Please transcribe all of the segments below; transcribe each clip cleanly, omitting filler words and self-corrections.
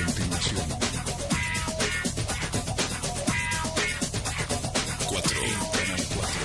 continuación. 4 en Canal 4.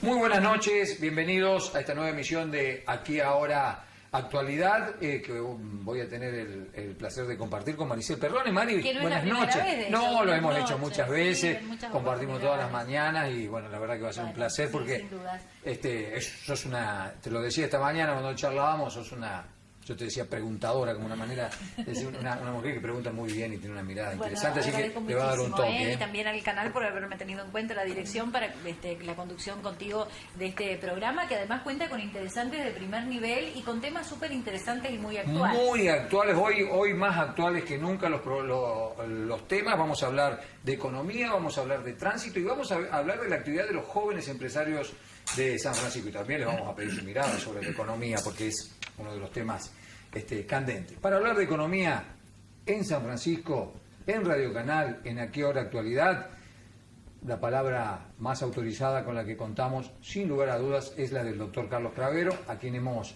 Muy buenas noches, bienvenidos a esta nueva emisión de Aquí Ahora Actualidad, que voy a tener el placer de compartir con Maricel Perrone. Mari, no buenas noches. No, lo hemos hecho muchas veces, compartimos todas las mañanas y bueno, la verdad que va a ser un placer porque sos una, te lo decía esta mañana cuando charlábamos, sos una, yo te decía preguntadora, como una manera de decir una mujer que pregunta muy bien y tiene una mirada interesante, así que le va a dar un toque. Y también al canal por haberme tenido en cuenta la dirección para la conducción contigo de este programa, que además cuenta con interesantes de primer nivel y con temas súper interesantes y muy actuales. Muy actuales, hoy más actuales que nunca los temas. Vamos a hablar de economía, vamos a hablar de tránsito y vamos a hablar de la actividad de los jóvenes empresarios de San Francisco. Y también les vamos a pedir su mirada sobre la economía, porque es uno de los temas candentes. Para hablar de economía en San Francisco, en Radio Canal, en Aquí Ahora Actualidad, la palabra más autorizada con la que contamos, sin lugar a dudas, es la del doctor Carlos Cravero, a quien hemos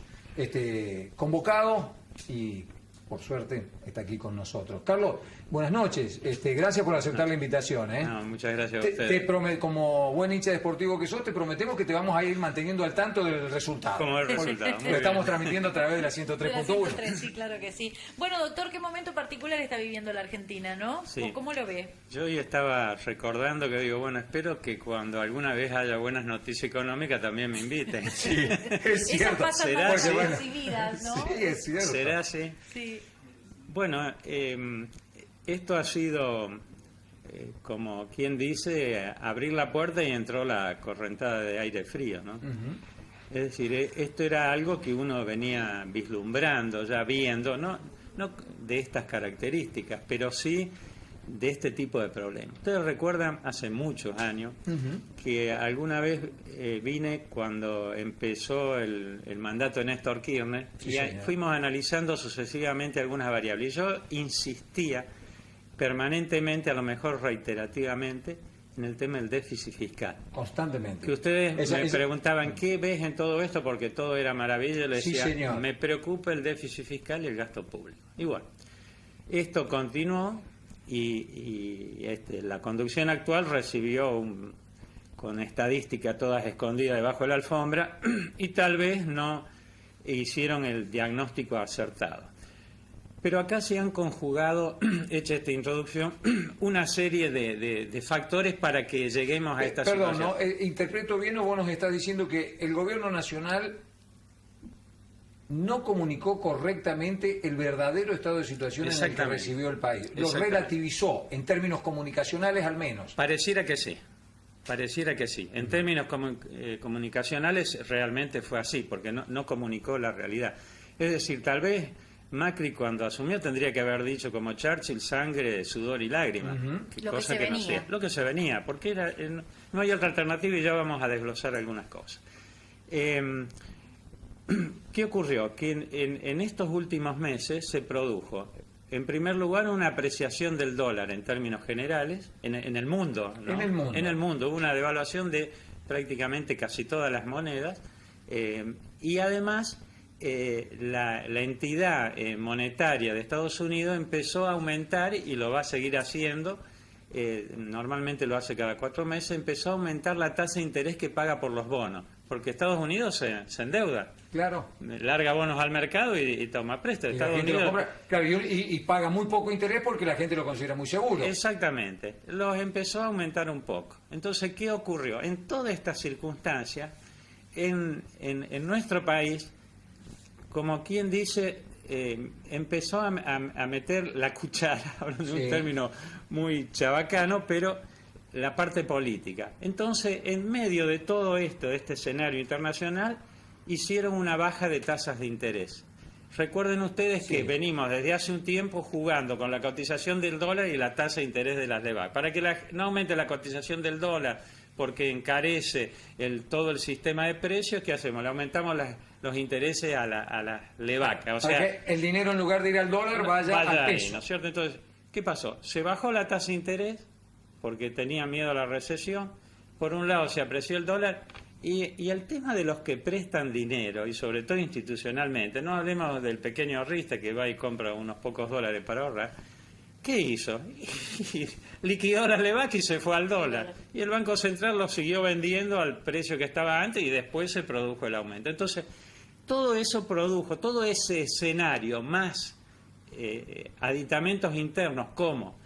convocado y por suerte está aquí con nosotros. Carlos, buenas noches. Gracias por aceptar la invitación. No, muchas gracias a ustedes. Como buen hincha deportivo que sos, te prometemos que te vamos a ir manteniendo al tanto del resultado. Como el resultado. Lo estamos transmitiendo a través de la 103.1. Sí, claro que sí. Bueno, doctor, ¿qué momento particular está viviendo la Argentina, no? Sí. ¿Cómo lo ve? Yo hoy estaba recordando que digo, bueno, espero que cuando alguna vez haya buenas noticias económicas también me inviten. Sí, es cierto. Esas pasan ¿Será más así? desapercibidas, ¿no? Sí, es cierto. ¿Será así? Sí. Bueno, esto ha sido, como quien dice, abrir la puerta y entró la correntada de aire frío, ¿no? Es decir, esto era algo que uno venía vislumbrando, ya viendo, no de estas características, pero sí de este tipo de problemas. Ustedes recuerdan hace muchos años que alguna vez vine cuando empezó el mandato de Néstor Kirchner, y fuimos analizando sucesivamente algunas variables. Y yo insistía permanentemente, a lo mejor reiterativamente, en el tema del déficit fiscal. Constantemente. Que ustedes me preguntaban, ¿qué ves en todo esto? Porque todo era maravilla. Yo les decía, me preocupa el déficit fiscal y el gasto público. Y bueno, esto continuó. Y la conducción actual recibió con estadística todas escondidas debajo de la alfombra y tal vez no hicieron el diagnóstico acertado. Pero acá se han conjugado, hecha esta introducción, una serie de factores para que lleguemos a esta situación. Perdón, ¿interpreto bien o vos nos estás diciendo que el gobierno nacional no comunicó correctamente el verdadero estado de situación en el que recibió el país? Lo relativizó, en términos comunicacionales al menos. Pareciera que sí. En términos comunicacionales realmente fue así, porque no comunicó la realidad. Es decir, tal vez Macri cuando asumió tendría que haber dicho como Churchill, sangre, sudor y lágrimas. Cosa que no sea. Lo que se venía, porque no hay otra alternativa y ya vamos a desglosar algunas cosas. ¿Qué ocurrió? Que en estos últimos meses se produjo, en primer lugar, una apreciación del dólar en términos generales, en el mundo, ¿no? En el mundo. Hubo una devaluación de prácticamente casi todas las monedas, y además la entidad monetaria de Estados Unidos empezó a aumentar, y lo va a seguir haciendo, normalmente lo hace cada 4 meses, empezó a aumentar la tasa de interés que paga por los bonos. Porque Estados Unidos se endeuda. Claro. Larga bonos al mercado y toma préstamos. Estados Unidos claro, y paga muy poco interés porque la gente lo considera muy seguro. Exactamente. Los empezó a aumentar un poco. Entonces, ¿qué ocurrió? En todas estas circunstancias, en nuestro país, como quien dice, empezó a meter la cuchara, hablando de un término muy chabacano, pero la parte política. Entonces, en medio de todo esto, de este escenario internacional, hicieron una baja de tasas de interés. Recuerden ustedes Sí. que venimos desde hace un tiempo jugando con la cotización del dólar y la tasa de interés de las LEVAC. Para que no aumente la cotización del dólar, porque encarece todo el sistema de precios, ¿qué hacemos? Le aumentamos los intereses a las LEVAC. O sea, Para que el dinero, en lugar de ir al dólar, vaya al ahí, peso. ¿no es cierto? Entonces, ¿qué pasó? Se bajó la tasa de interés porque tenía miedo a la recesión. Por un lado se apreció el dólar y el tema de los que prestan dinero, y sobre todo institucionalmente, no hablemos del pequeño ahorrista que va y compra unos pocos dólares para ahorrar. ¿Qué hizo? Liquidó las LEVAC y se fue al dólar. Y el Banco Central lo siguió vendiendo al precio que estaba antes y después se produjo el aumento. Entonces, todo eso produjo, todo ese escenario, más aditamentos internos como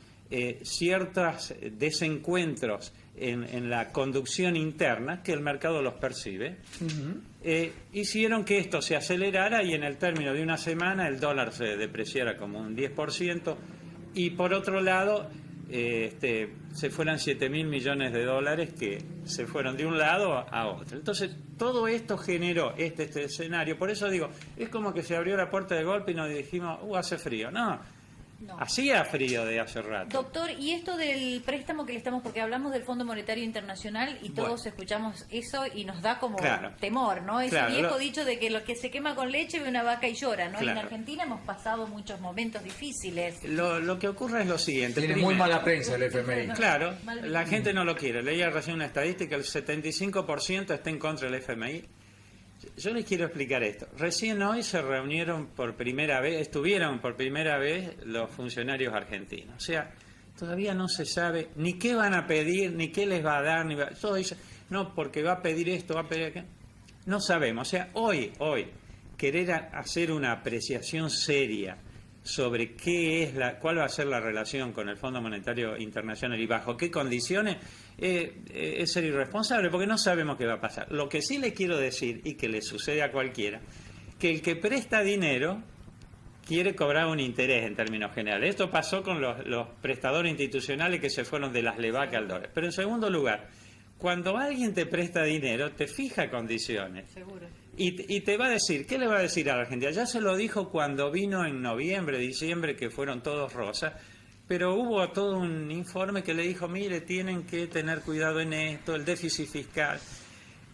ciertos desencuentros en la conducción interna, que el mercado los percibe, hicieron que esto se acelerara y en el término de una semana el dólar se depreciara como un 10%, y por otro lado se fueran 7.000 millones de dólares que se fueron de un lado a otro. Entonces, todo esto generó este escenario. Por eso digo, es como que se abrió la puerta de golpe y nos dijimos, hace frío. No. Hacía frío de hace rato. Doctor, y esto del préstamo que le estamos, porque hablamos del Fondo Monetario Internacional y todos Bueno. escuchamos eso y nos da como Claro. temor, ¿no? Ese Claro, viejo dicho de que lo que se quema con leche ve una vaca y llora, ¿no? Y en Claro. Argentina hemos pasado muchos momentos difíciles. Lo que ocurre es lo siguiente. Tiene muy Primero, mala prensa el FMI. Claro, Mal la gente no lo quiere. Leía recién una estadística, el 75% está en contra del FMI. Yo les quiero explicar esto. Recién hoy se reunieron por primera vez, estuvieron por primera vez los funcionarios argentinos. O sea, todavía no se sabe ni qué van a pedir, ni qué les va a dar, todo dice, no, porque va a pedir esto, va a pedir aquello. No sabemos. O sea, hoy, querer hacer una apreciación seria sobre cuál va a ser la relación con el Fondo Monetario Internacional y bajo qué condiciones, es ser irresponsable, porque no sabemos qué va a pasar. Lo que sí le quiero decir, y que le sucede a cualquiera, que el que presta dinero quiere cobrar un interés en términos generales. Esto pasó con los prestadores institucionales que se fueron de las LEVAC al dólar. Pero en segundo lugar, cuando alguien te presta dinero, te fija condiciones. Seguro. Y te va a decir, ¿qué le va a decir a la Argentina? Ya se lo dijo cuando vino en noviembre, diciembre, que fueron todos rosas, pero hubo todo un informe que le dijo, mire, tienen que tener cuidado en esto, el déficit fiscal.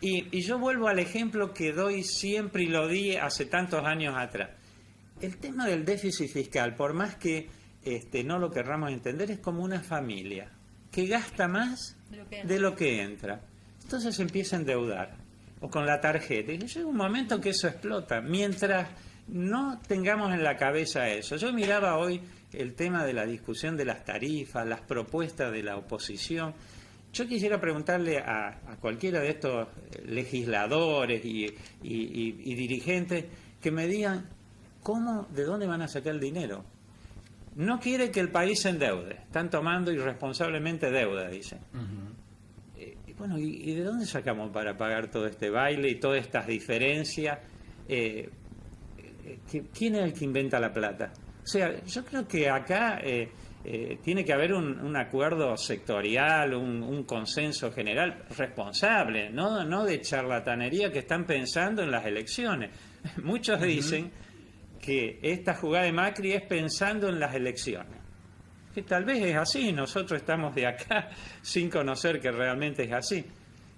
Y yo vuelvo al ejemplo que doy siempre y lo di hace tantos años atrás. El tema del déficit fiscal, por más que no lo querramos entender, es como una familia que gasta más de lo que entra. Entonces se empieza a endeudar, o con la tarjeta. Y llega un momento que eso explota. Mientras no tengamos en la cabeza eso. Yo miraba hoy el tema de la discusión de las tarifas, las propuestas de la oposición. Yo quisiera preguntarle a cualquiera de estos legisladores y dirigentes que me digan de dónde van a sacar el dinero. No quiere que el país se endeude. Están tomando irresponsablemente deuda, dicen. Bueno, ¿y de dónde sacamos para pagar todo este baile y todas estas diferencias? ¿Quién es el que inventa la plata? O sea, yo creo que acá tiene que haber un acuerdo sectorial, un consenso general responsable, no de charlatanería que están pensando en las elecciones. Muchos dicen que esta jugada de Macri es pensando en las elecciones. Que tal vez es así, nosotros estamos de acá sin conocer que realmente es así.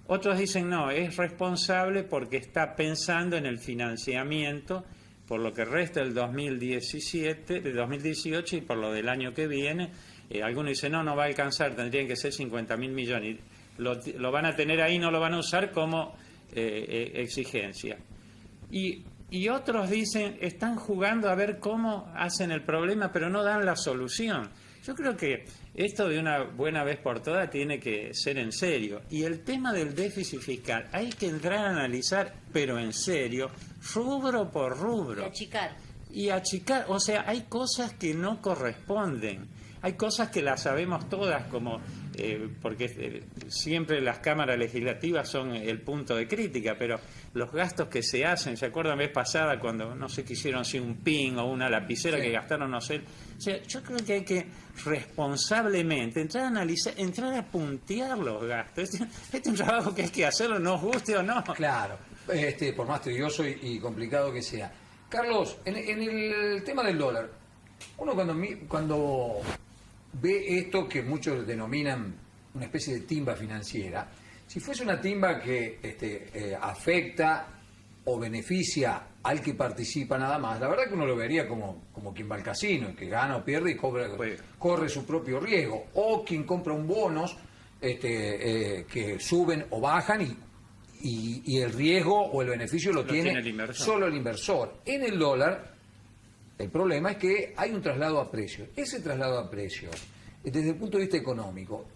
Otros dicen no, es responsable porque está pensando en el financiamiento por lo que resta del 2018 y por lo del año que viene. Algunos dicen no va a alcanzar, tendrían que ser 50.000 millones. Lo van a tener ahí, no lo van a usar como exigencia. Y otros dicen, están jugando a ver cómo hacen el problema, pero no dan la solución. Yo creo que esto de una buena vez por todas tiene que ser en serio. Y el tema del déficit fiscal hay que entrar a analizar, pero en serio, rubro por rubro. Y achicar. O sea, hay cosas que no corresponden. Hay cosas que las sabemos todas, como porque siempre las cámaras legislativas son el punto de crítica, pero los gastos que se hacen, ¿se acuerdan vez pasada cuando no sé qué hicieron, si un pin o una lapicera que gastaron, no sé? O sea, yo creo que hay que responsablemente entrar a analizar, entrar a puntear los gastos. Este es un trabajo que hay que hacerlo, nos guste o no. Claro, por más tedioso y complicado que sea. Carlos, en el tema del dólar, uno cuando ve esto que muchos denominan una especie de timba financiera, si fuese una timba que afecta o beneficia al que participa nada más, la verdad que uno lo vería como quien va al casino, que gana o pierde y corre su propio riesgo, o quien compra un bonos que suben o bajan y el riesgo o el beneficio lo tiene solo el inversor. En el dólar, el problema es que hay un traslado a precios. Ese traslado a precios, desde el punto de vista económico,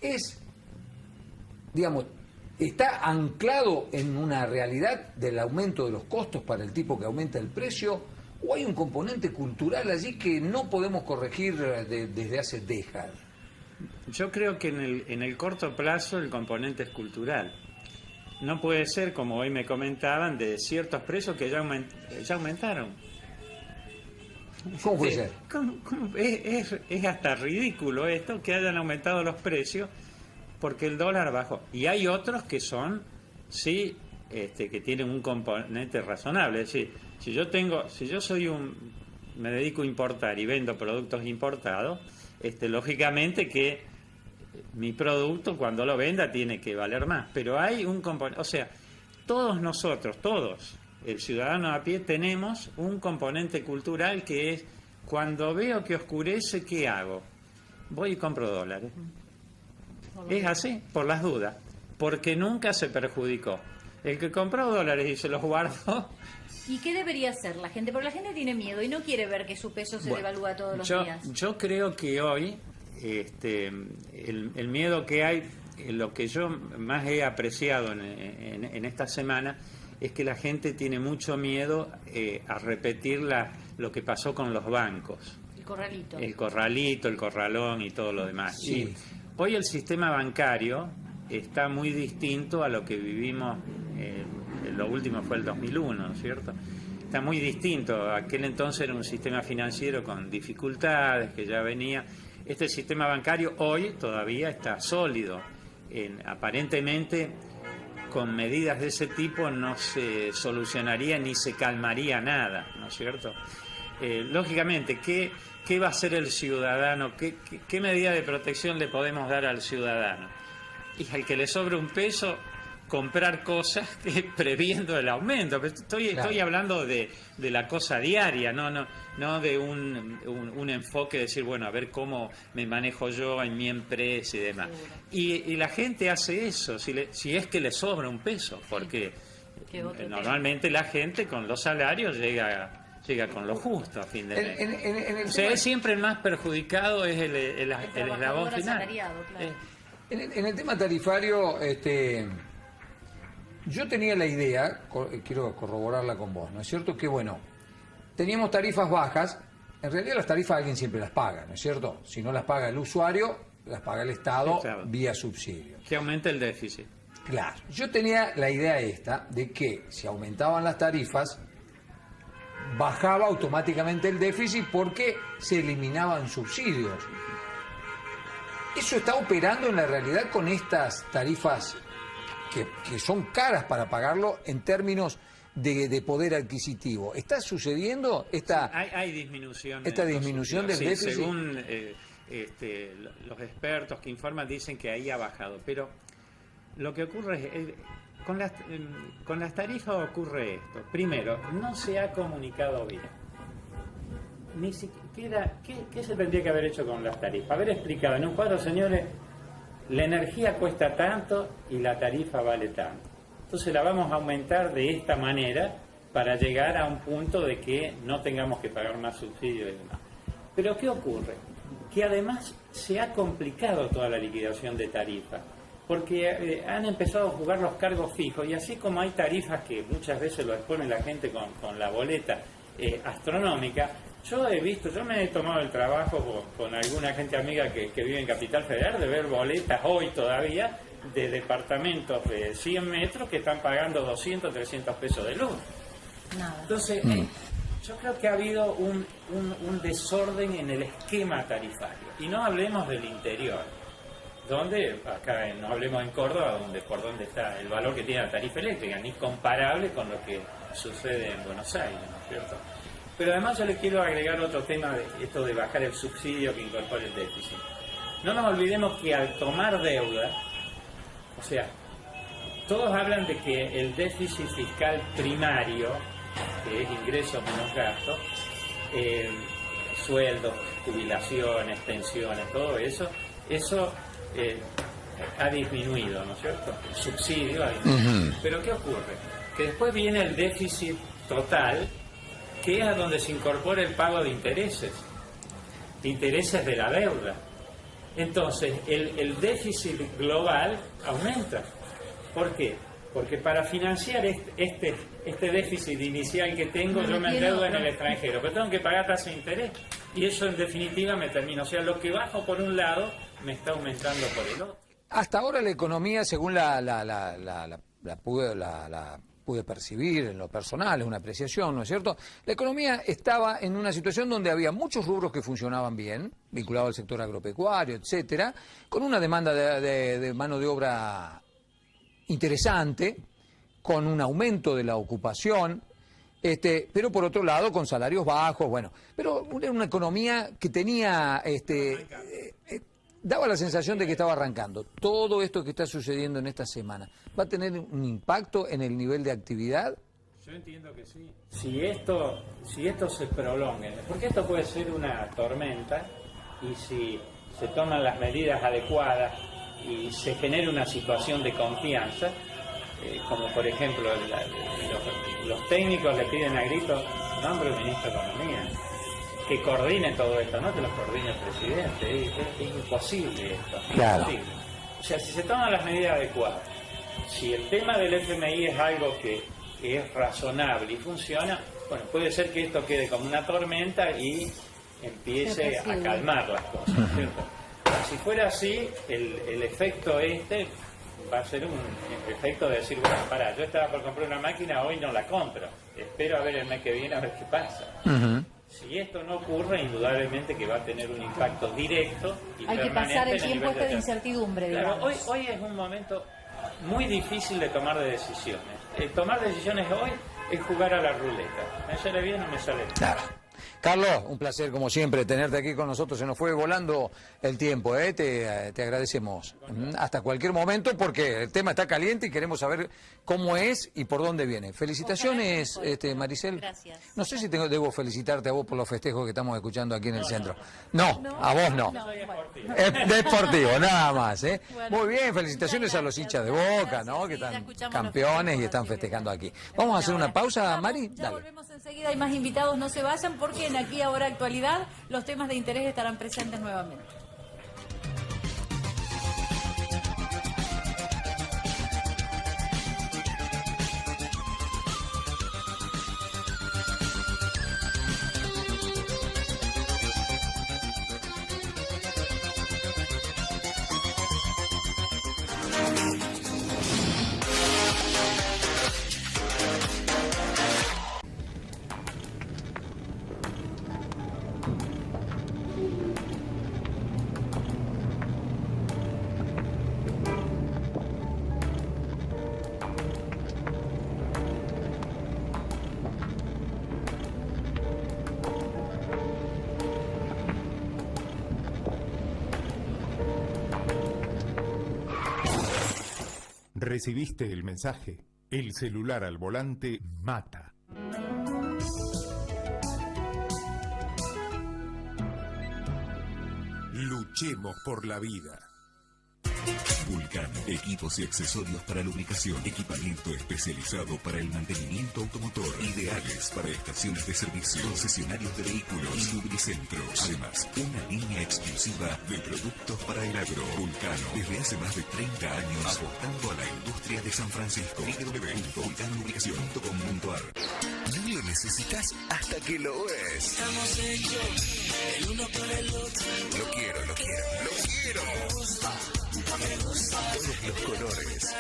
está anclado en una realidad del aumento de los costos para el tipo que aumenta el precio, o hay un componente cultural allí que no podemos corregir desde hace décadas. Yo creo que en el corto plazo el componente es cultural. No puede ser, como hoy me comentaban, de ciertos precios que ya aumentaron. ¿Cómo puede ser? Es hasta ridículo esto, que hayan aumentado los precios porque el dólar bajó. Y hay otros que son, sí, que tienen un componente razonable. Es decir, si yo me dedico a importar y vendo productos importados, lógicamente que mi producto cuando lo venda tiene que valer más. Pero hay un componente, o sea, todos nosotros, el ciudadano a pie, tenemos un componente cultural que es, cuando veo que oscurece, ¿qué hago? Voy y compro dólares. Es así, por las dudas, porque nunca se perjudicó. El que compró dólares y se los guardó... ¿Y qué debería hacer la gente? Porque la gente tiene miedo y no quiere ver que su peso se devalúa todos los días. Yo creo que hoy el miedo que hay, lo que yo más he apreciado en esta semana, es que la gente tiene mucho miedo a repetir lo que pasó con los bancos. El corralito, el corralón y todo lo demás. Sí. Y hoy el sistema bancario está muy distinto a lo que vivimos, lo último fue el 2001, ¿no es cierto? Está muy distinto. Aquel entonces era un sistema financiero con dificultades que ya venía. Este sistema bancario hoy todavía está sólido. Aparentemente, con medidas de ese tipo no se solucionaría ni se calmaría nada, ¿no es cierto? Lógicamente, ¿qué va a hacer el ciudadano? ¿Qué medida de protección le podemos dar al ciudadano? Y al que le sobre un peso, comprar cosas previendo el aumento. Pero estoy hablando de la cosa diaria, no de un enfoque de decir, bueno, a ver cómo me manejo yo en mi empresa y demás. Y la gente hace eso, si es que le sobra un peso, porque normalmente la gente con los salarios llega con lo justo a fin de mes. O sea, es siempre el más perjudicado es el eslabón final. Claro. En el tema tarifario, yo tenía la idea, quiero corroborarla con vos, ¿no es cierto? Que bueno, teníamos tarifas bajas, en realidad las tarifas alguien siempre las paga, ¿no es cierto? Si no las paga el usuario, las paga el Estado vía subsidio. Que aumente el déficit. Claro, yo tenía la idea esta de que si aumentaban las tarifas, bajaba automáticamente el déficit porque se eliminaban subsidios. ¿Eso está operando en la realidad con estas tarifas que son caras para pagarlo en términos de poder adquisitivo? ¿Está sucediendo hay disminución del déficit? Según los expertos que informan, dicen que ahí ha bajado. Pero lo que ocurre es... Con las tarifas ocurre esto. Primero, no se ha comunicado bien. Ni siquiera, ¿qué se tendría que haber hecho con las tarifas? Haber explicado en un cuadro, señores, la energía cuesta tanto y la tarifa vale tanto. Entonces la vamos a aumentar de esta manera para llegar a un punto de que no tengamos que pagar más subsidios y demás. Pero ¿qué ocurre? Que además se ha complicado toda la liquidación de tarifas. Porque han empezado a jugar los cargos fijos, y así como hay tarifas que muchas veces lo expone la gente con la boleta astronómica, yo me he tomado el trabajo con alguna gente amiga que vive en Capital Federal de ver boletas hoy todavía de departamentos de 100 metros que están pagando 200, 300 pesos de luz. Nada. Entonces, yo creo que ha habido un desorden en el esquema tarifario, y no hablemos del interior. Donde, acá no hablemos en Córdoba, por donde está el valor que tiene la tarifa eléctrica, ni comparable con lo que sucede en Buenos Aires, ¿no es cierto? Pero además yo le quiero agregar otro tema, de esto de bajar el subsidio que incorpore el déficit. No nos olvidemos que al tomar deuda, o sea, todos hablan de que el déficit fiscal primario, que es ingresos menos gastos, sueldos, jubilaciones, pensiones, todo eso ha disminuido, ¿no es cierto? El subsidio ha disminuido. Pero ¿qué ocurre? Que después viene el déficit total, que es a donde se incorpora el pago de intereses de la deuda. Entonces, el déficit global aumenta. ¿Por qué? Porque para financiar este déficit inicial que tengo, yo me endeudo en el extranjero, pero tengo que pagar tasa de interés. Y eso en definitiva me termina. O sea, lo que bajo por un lado me está aumentando por el otro. Hasta ahora la economía, según la pude percibir en lo personal, es una apreciación, ¿no es cierto? La economía estaba en una situación donde había muchos rubros que funcionaban bien, vinculados al sector agropecuario, etcétera, con una demanda de mano de obra interesante, con un aumento de la ocupación, pero por otro lado con salarios bajos, bueno, pero era una economía que tenía, daba la sensación de que estaba arrancando. Todo esto que está sucediendo en esta semana, ¿va a tener un impacto en el nivel de actividad? Yo entiendo que sí. Si esto se prolonga, porque esto puede ser una tormenta, y si se toman las medidas adecuadas y se genera una situación de confianza, como por ejemplo los técnicos le piden a gritos, nombre del ministro de Economía, que coordine todo esto, no que lo coordine el presidente, es imposible esto. Claro. Imposible. O sea, si se toman las medidas adecuadas, si el tema del FMI es algo que es razonable y funciona, bueno, puede ser que esto quede como una tormenta y empiece a calmar las cosas, ¿cierto? Si fuera así, el efecto va a ser un efecto de decir, bueno, pará, yo estaba por comprar una máquina, hoy no la compro, espero a ver el mes que viene a ver qué pasa. Si esto no ocurre, indudablemente que va a tener un impacto directo y hay que pasar el tiempo de incertidumbre, claro, digamos. hoy es un momento muy difícil de tomar decisiones. Tomar decisiones hoy es jugar a la ruleta. Me sale bien o me sale bien. Claro. Carlos, un placer como siempre tenerte aquí con nosotros. Se nos fue volando el tiempo, te agradecemos. Hasta cualquier momento porque el tema está caliente y queremos saber cómo es y por dónde viene. Felicitaciones, Maricel. Gracias. No sé si debo felicitarte a vos por los festejos que estamos escuchando aquí en el centro. No, a vos no. Es deportivo, nada más. Bueno, muy bien, felicitaciones a los hinchas de Boca, ¿no? Que Sí, ya están escuchamos campeones los y están festejos, festejando así aquí. que Vamos a hacer una ahora. pausa, Mari. Ya Dale. volvemos enseguida, hay más invitados, no se vayan porque en Aquí Ahora Actualidad los temas de interés estarán presentes nuevamente. ¿Recibiste el mensaje? El celular al volante mata. Luchemos por la vida. Vulcano, equipos y accesorios para lubricación, equipamiento especializado para el mantenimiento automotor, ideales para estaciones de servicio, concesionarios de vehículos y lubricentros. Además, una línea exclusiva de productos para el agro. Vulcano, desde hace más de 30 años, apostando a la industria de San Francisco. www.vulcanolubricación.com.ar. No lo necesitas hasta que lo ves. Estamos hechos el uno por el otro. Lo quiero. Todos los colores.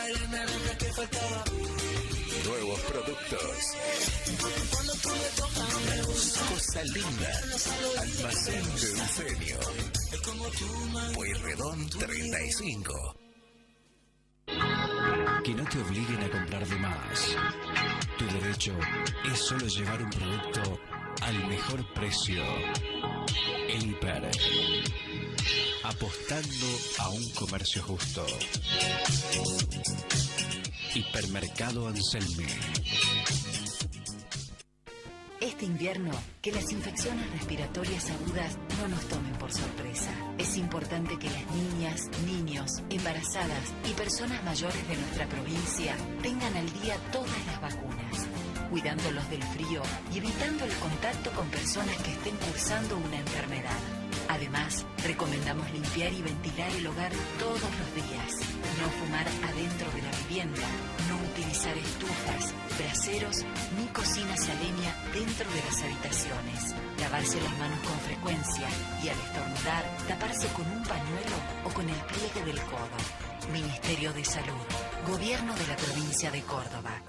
Nuevos productos. Cosa linda. Almacén de Eugenio. Pueyrredón 35. Que no te obliguen a comprar de más. Tu derecho es solo llevar un producto al mejor precio. El Hiper. Apostando a un comercio justo. Hipermercado Anselmi. Este invierno, que las infecciones respiratorias agudas no nos tomen por sorpresa. Es importante que las niñas, niños, embarazadas y personas mayores de nuestra provincia tengan al día todas las vacunas, cuidándolos del frío y evitando el contacto con personas que estén cursando una enfermedad. Además, recomendamos limpiar y ventilar el hogar todos los días, no fumar adentro de la vivienda, no utilizar estufas, braseros ni cocinas a leña dentro de las habitaciones, lavarse las manos con frecuencia y al estornudar, taparse con un pañuelo o con el pliegue del codo. Ministerio de Salud, Gobierno de la Provincia de Córdoba.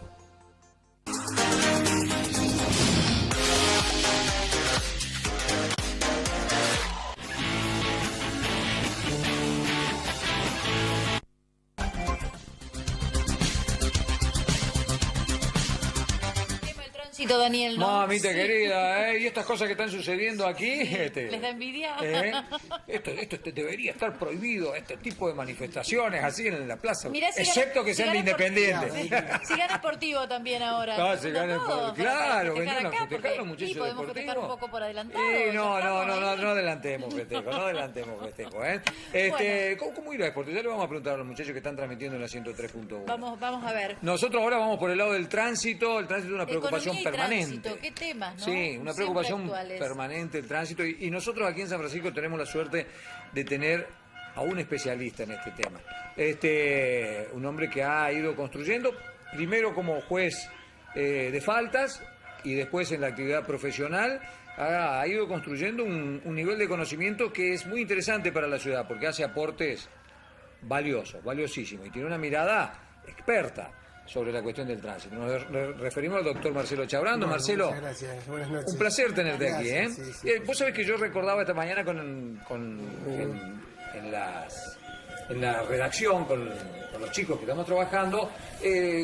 Daniel, ¿no? Mamita Sí. querida, y estas cosas que están sucediendo aquí, ¿Les da envidia? esto debería estar prohibido, este tipo de manifestaciones así en la plaza, Mirá, si excepto gana- que si sean de gana Independiente. Si gana Sportivo también ahora. Ah, si gana Todo, Sportivo. para Claro, festejar vendrán a acá, festejar porque- los muchachos y podemos festejar deportivos. un poco por adelantado. No, ya no, estamos no ahí. adelantemos festejo, no adelantemos festejo, ¿Cómo irá Sportivo? Ya le vamos a preguntar a los muchachos que están transmitiendo en la 103.1. Vamos a ver. Nosotros ahora vamos por el lado del tránsito. El tránsito es una preocupación Economía y permanente. tránsito, ¿qué temas, no? Sí, una Siempre preocupación actuales. permanente el tránsito. Y nosotros aquí en San Francisco tenemos la suerte de tener a un especialista en este tema. Un hombre que ha ido construyendo, primero como juez de faltas y después en la actividad profesional, ha ido construyendo un nivel de conocimiento que es muy interesante para la ciudad, porque hace aportes valiosos, valiosísimos, y tiene una mirada experta sobre la cuestión del tránsito. Nos referimos al doctor Marcelo Chabrando. Bueno, Marcelo, muchas gracias. Buenas noches. un placer tenerte Gracias, aquí. sí, sí. Vos sabés que yo recordaba esta mañana en la redacción, con los chicos que estamos trabajando,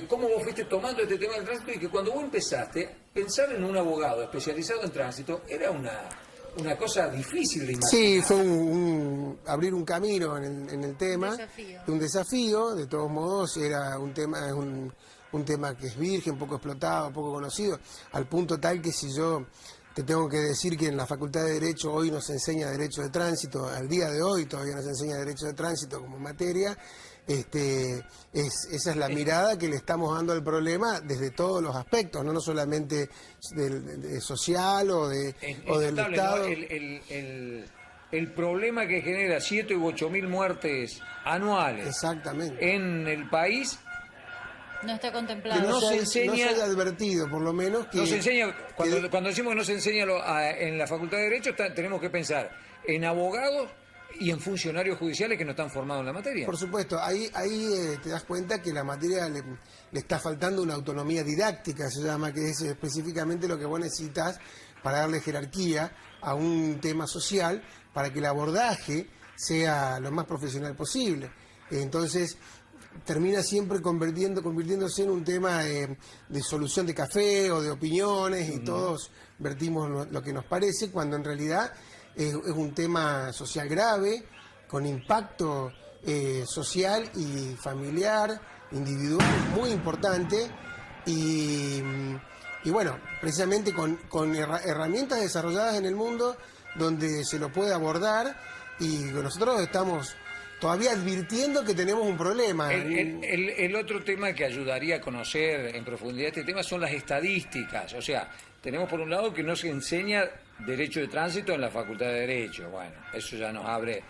cómo vos fuiste tomando este tema del tránsito y que cuando vos empezaste, pensar en un abogado especializado en tránsito era una cosa difícil de imaginar. Sí, fue abrir un camino en el tema, un desafío. De todos modos, era un tema, un tema que es virgen, poco explotado, poco conocido, al punto tal que si yo te tengo que decir que en la Facultad de Derecho hoy nos enseña Derecho de Tránsito, al día de hoy todavía nos enseña Derecho de Tránsito como materia. Esa es la mirada que le estamos dando al problema desde todos los aspectos, no solamente del social o del notable, Estado. ¿no? El problema que genera 7 u 8 mil muertes anuales Exactamente. en el país No está Que contemplado. no se no enseña. se haya advertido, por lo menos, que... No se enseña, cuando decimos que no se enseña en la Facultad de Derecho, tenemos que pensar en abogados y en funcionarios judiciales que no están formados en la materia. Por supuesto, ahí te das cuenta que la materia le está faltando una autonomía didáctica, se llama, que es específicamente lo que vos necesitas para darle jerarquía a un tema social, para que el abordaje sea lo más profesional posible. Entonces, termina siempre convirtiéndose en un tema de solución de café o de opiniones, y todos vertimos lo que nos parece, cuando en realidad es un tema social grave, con impacto social y familiar, individual, muy importante, y bueno, precisamente con herramientas desarrolladas en el mundo donde se lo puede abordar, y nosotros estamos todavía advirtiendo que tenemos un problema. El otro tema que ayudaría a conocer en profundidad este tema son las estadísticas. O sea, tenemos por un lado que no se enseña Derecho de Tránsito en la Facultad de Derecho. Bueno, eso ya nos abre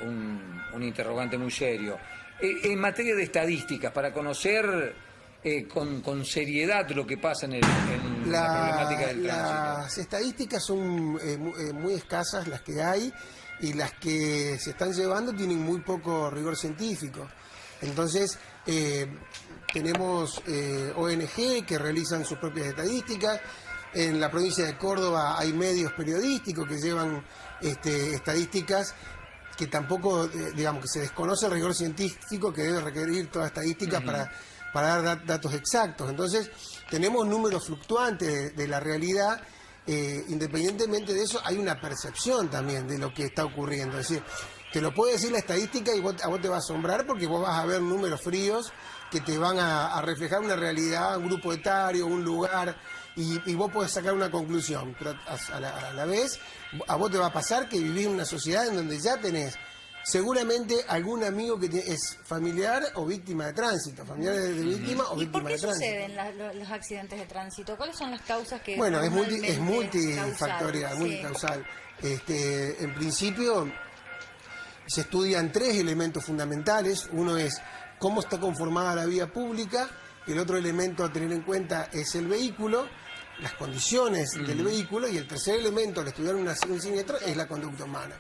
un interrogante muy serio. En materia de estadísticas, para conocer con seriedad lo que pasa en la problemática del tránsito. Las estadísticas son muy escasas las que hay, y las que se están llevando tienen muy poco rigor científico. Entonces, tenemos ONG que realizan sus propias estadísticas. En la provincia de Córdoba hay medios periodísticos que llevan estadísticas que tampoco, digamos, que se desconoce el rigor científico que debe requerir toda estadística para dar datos exactos. Entonces, tenemos números fluctuantes de la realidad. Independientemente de eso, hay una percepción también de lo que está ocurriendo. Es decir, te lo puede decir la estadística y a vos te va a asombrar porque vos vas a ver números fríos que te van a reflejar una realidad, un grupo etario, un lugar, y vos podés sacar una conclusión. Pero a la vez, a vos te va a pasar que vivís en una sociedad en donde ya tenés seguramente algún amigo que es familiar o víctima de tránsito, familiar de víctima o ¿Y por víctima qué de tránsito. suceden los accidentes de tránsito? ¿Cuáles son las causas que Bueno, es normalmente multifactorial, causan? multicausal. En principio se estudian 3 elementos fundamentales. Uno es cómo está conformada la vía pública, el otro elemento a tener en cuenta es el vehículo, las condiciones del vehículo, y el tercer elemento al estudiar un siniestro es la conducta humana.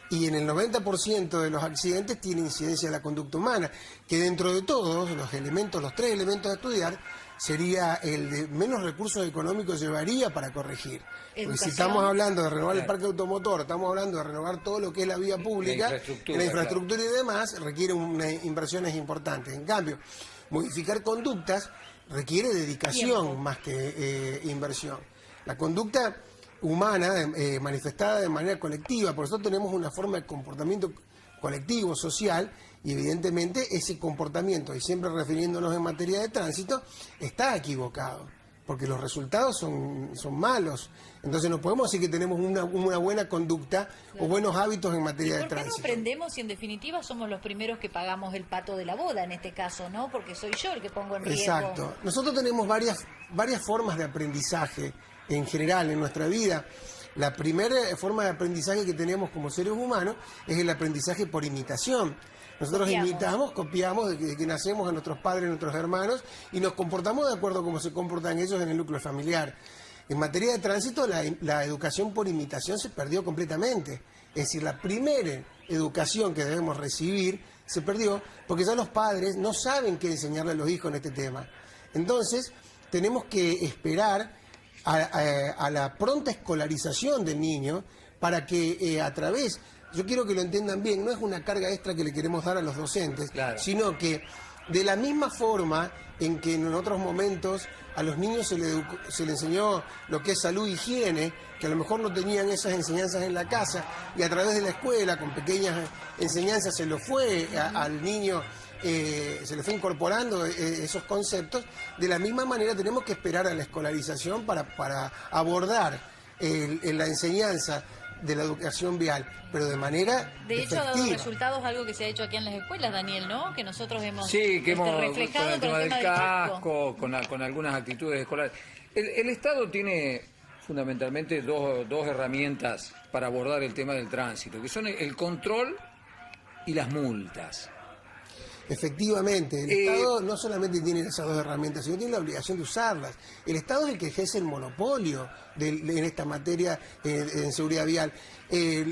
Y en el 90% de los accidentes tiene incidencia la conducta humana, que dentro de todos los 3 elementos a estudiar, sería el de menos recursos económicos llevaría para corregir. Porque si estamos hablando de renovar el parque automotor, estamos hablando de renovar todo lo que es la vía pública, la infraestructura y demás, requiere inversiones importantes. En cambio, modificar conductas requiere dedicación más que inversión. La conducta humana manifestada de manera colectiva, por eso tenemos una forma de comportamiento colectivo, social, y evidentemente ese comportamiento, y siempre refiriéndonos en materia de tránsito, está equivocado, porque los resultados son malos. Entonces no podemos decir que tenemos una buena conducta o buenos hábitos en materia de tránsito. ¿Por qué no aprendemos si en definitiva somos los primeros que pagamos el pato de la boda en este caso, ¿no? Porque soy yo el que pongo en riesgo. Exacto. Nosotros tenemos varias formas de aprendizaje en general en nuestra vida. La primera forma de aprendizaje que tenemos como seres humanos es el aprendizaje por imitación. Nosotros imitamos, copiamos de que nacemos a nuestros padres, a nuestros hermanos, y nos comportamos de acuerdo a cómo se comportan ellos en el núcleo familiar. En materia de tránsito, la educación por imitación se perdió completamente. Es decir, la primera educación que debemos recibir se perdió porque ya los padres no saben qué enseñarle a los hijos en este tema. Entonces, tenemos que esperar a la pronta escolarización del niño para que a través... Yo quiero que lo entiendan bien, no es una carga extra que le queremos dar a los docentes, sino que de la misma forma en que en otros momentos a los niños se le enseñó lo que es salud e higiene, que a lo mejor no tenían esas enseñanzas en la casa, y a través de la escuela, con pequeñas enseñanzas, se lo fue al niño, se le fue incorporando esos conceptos. De la misma manera tenemos que esperar a la escolarización para abordar la enseñanza de la educación vial, pero de manera de hecho efectiva. ha dado resultados algo que se ha hecho aquí en las escuelas, Daniel, ¿no? Que nosotros hemos con reflejado el tema del casco, con con algunas actitudes escolares. El Estado tiene fundamentalmente dos herramientas para abordar el tema del tránsito, que son el control y las multas. Efectivamente, el Estado no solamente tiene esas 2 herramientas, sino tiene la obligación de usarlas. El Estado es el que ejerce el monopolio en esta materia en seguridad vial.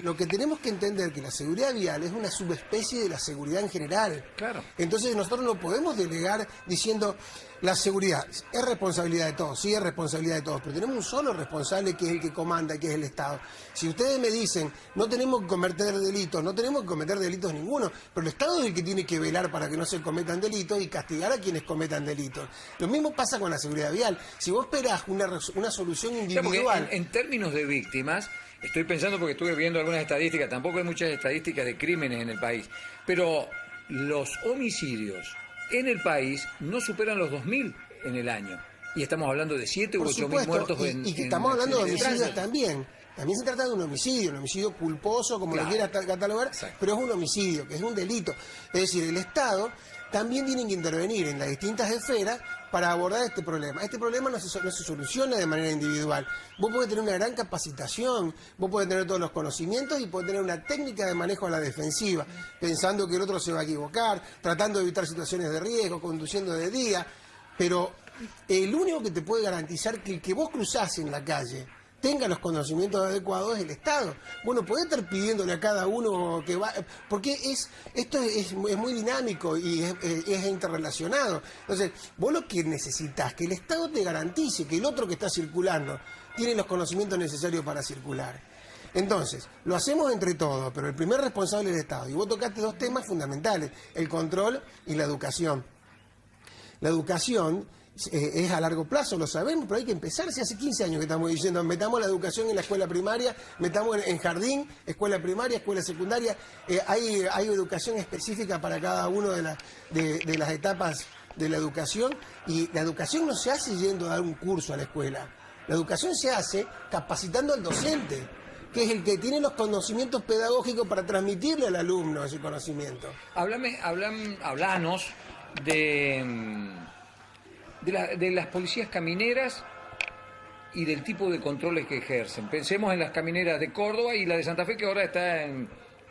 Lo que tenemos que entender es que la seguridad vial es una subespecie de la seguridad en general. Claro. Entonces nosotros no podemos delegar diciendo la seguridad es responsabilidad de todos, sí es responsabilidad de todos, pero tenemos un solo responsable que es el que comanda, que es el Estado. Si ustedes me dicen no tenemos que cometer delitos, no tenemos que cometer delitos ninguno, pero el Estado es el que tiene que velar para que no se cometan delitos y castigar a quienes cometan delitos. Lo mismo pasa con la seguridad vial. Si vos esperás una solución individual... En términos de víctimas, estoy pensando porque estuve viendo algunas estadísticas, tampoco hay muchas estadísticas de crímenes en el país, pero los homicidios en el país no superan los 2.000 en el año. Y estamos hablando de 7 u 8.000 muertos y que estamos hablando de homicidios también. También se trata de un homicidio culposo, como lo quiera catalogar, pero es un homicidio, que es un delito. Es decir, el Estado también tiene que intervenir en las distintas esferas para abordar este problema. Este problema no se soluciona de manera individual. Vos podés tener una gran capacitación, vos podés tener todos los conocimientos y podés tener una técnica de manejo a la defensiva, pensando que el otro se va a equivocar, tratando de evitar situaciones de riesgo, conduciendo de día, pero el único que te puede garantizar que el que vos cruzás en la calle tenga los conocimientos adecuados es el Estado. Bueno, podés estar pidiéndole a cada uno que va... Porque esto es muy dinámico y es interrelacionado. Entonces, vos lo que necesitas, que el Estado te garantice que el otro que está circulando tiene los conocimientos necesarios para circular. Entonces, lo hacemos entre todos, pero el primer responsable es el Estado. Y vos tocaste 2 temas fundamentales, el control y la educación. La educación es a largo plazo, lo sabemos, pero hay que empezar. Si hace 15 años que estamos diciendo, metamos la educación en la escuela primaria, metamos en jardín, escuela primaria, escuela secundaria, hay educación específica para cada una de las etapas de la educación, y la educación no se hace yendo a dar un curso a la escuela, la educación se hace capacitando al docente, que es el que tiene los conocimientos pedagógicos para transmitirle al alumno ese conocimiento. Hablanos de las policías camineras y del tipo de controles que ejercen. Pensemos en las camineras de Córdoba y la de Santa Fe, que ahora está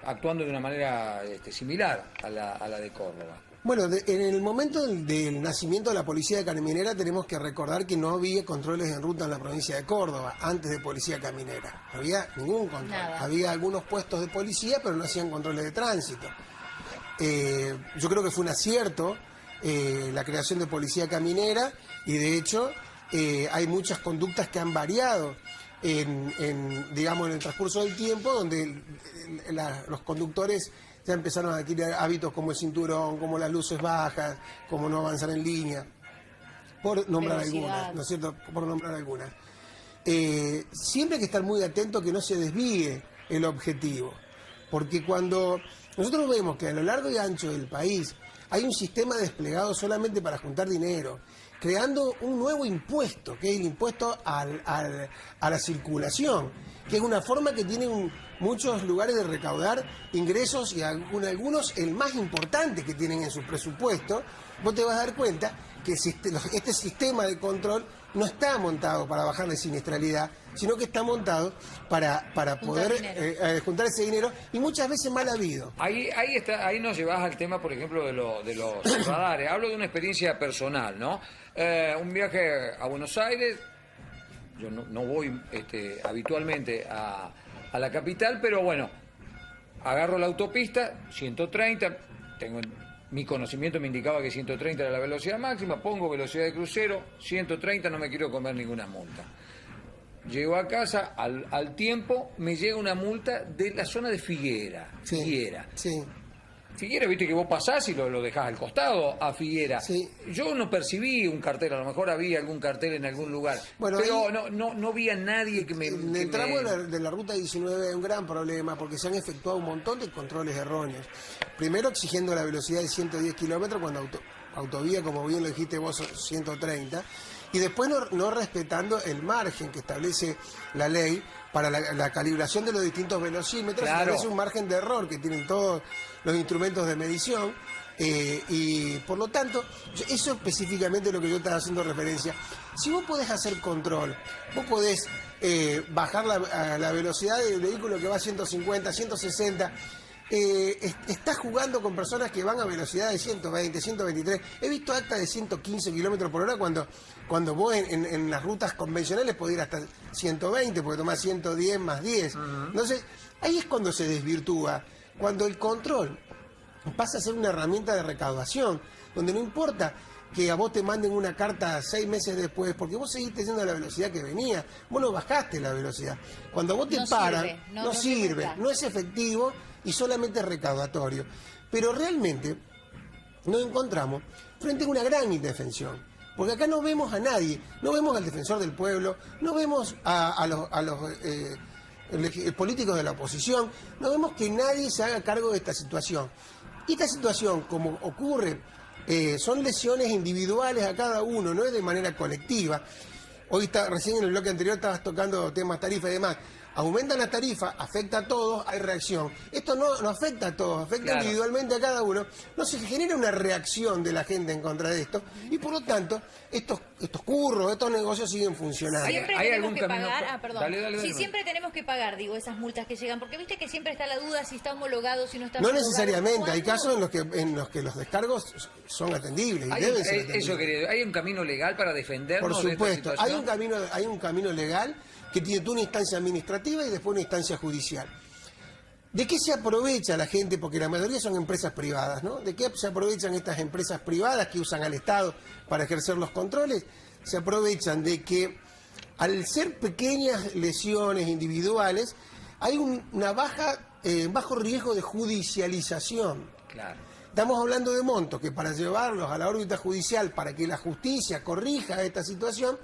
actuando de una manera similar a la de Córdoba. Bueno, en el momento del nacimiento de la policía caminera tenemos que recordar que no había controles en ruta en la provincia de Córdoba antes de policía caminera. No había ningún control. Nada. Había algunos puestos de policía, pero no hacían controles de tránsito. Yo creo que fue un acierto la creación de policía caminera, y de hecho hay muchas conductas que han variado digamos, en el transcurso del tiempo, donde los conductores ya empezaron a adquirir hábitos como el cinturón, como las luces bajas, como no avanzar en línea, por nombrar algunas, ¿no es cierto? Por nombrar algunas. Siempre hay que estar muy atento que no se desvíe el objetivo, porque cuando nosotros vemos que a lo largo y ancho del país hay un sistema desplegado solamente para juntar dinero, creando un nuevo impuesto, que es el impuesto a la circulación, que es una forma que tienen muchos lugares de recaudar ingresos, y algunos el más importante que tienen en su presupuesto. Vos te vas a dar cuenta que este sistema de control no está montado para bajar la siniestralidad, sino que está montado para poder juntar ese dinero, y muchas veces mal habido. Ahí nos llevas al tema, por ejemplo, de los radares. Hablo de una experiencia personal, ¿no? Un viaje a Buenos Aires. Yo no voy habitualmente a la capital, pero bueno, agarro la autopista, 130, mi conocimiento me indicaba que 130 era la velocidad máxima, pongo velocidad de crucero, 130, no me quiero comer ninguna multa. Llego a casa, al tiempo me llega una multa de la zona de Figuera. Sí. Figuera, viste que vos pasás y lo dejás al costado a Figuera. Sí. Yo no percibí un cartel, a lo mejor había algún cartel en algún lugar, bueno, pero ahí, no vi a nadie que me... En el tramo de la ruta 19 hay un gran problema, porque se han efectuado un montón de controles erróneos. Primero exigiendo la velocidad de 110 kilómetros cuando autovía, como bien lo dijiste vos, 130, y después no respetando el margen que establece la ley para la calibración de los distintos velocímetros. Claro. Establece un margen de error que tienen todos los instrumentos de medición, y por lo tanto, eso específicamente es lo que yo estaba haciendo referencia. Si vos podés hacer control, vos podés bajar la velocidad del vehículo que va a 150, 160, estás jugando con personas que van a velocidad de 120, 123. He visto actas de 115 kilómetros por hora cuando vos en las rutas convencionales podés ir hasta 120, porque tomás 110 más 10. Entonces, ahí es cuando se desvirtúa, cuando el control pasa a ser una herramienta de recaudación, donde no importa que a vos te manden una carta 6 meses después, porque vos seguiste yendo a la velocidad que venía, vos no bajaste la velocidad. Cuando vos te paran, no sirve, no es efectivo y solamente es recaudatorio. Pero realmente nos encontramos frente a una gran indefensión, porque acá no vemos a nadie, no vemos al defensor del pueblo, no vemos a los políticos de la oposición, no vemos que nadie se haga cargo de esta situación. Y esta situación, como ocurre, son lesiones individuales a cada uno, no es de manera colectiva. Hoy recién en el bloque anterior estabas tocando temas tarifa y demás. Aumentan la tarifa, afecta a todos, hay reacción. Esto no afecta a todos, afecta individualmente a cada uno. No se genera una reacción de la gente en contra de esto, y por lo tanto estos curros, estos negocios siguen funcionando. Siempre ¿Hay tenemos algún que camino? pagar, perdón. Dale. Sí, siempre tenemos que pagar, digo, esas multas que llegan, porque viste que siempre está la duda si está homologado, si no está No homologado. necesariamente, hay casos en los que los descargos son atendibles y deben ser atendibles. Eso quería, ¿hay un camino legal para defendernos? Por supuesto, de esta situación? hay un camino legal que tiene una instancia administrativa y después una instancia judicial. ¿De qué se aprovecha la gente? Porque la mayoría son empresas privadas, ¿no? ¿De qué se aprovechan estas empresas privadas que usan al Estado para ejercer los controles? Se aprovechan de que, al ser pequeñas lesiones individuales, hay un bajo riesgo de judicialización. Claro. Estamos hablando de montos que para llevarlos a la órbita judicial, para que la justicia corrija esta situación,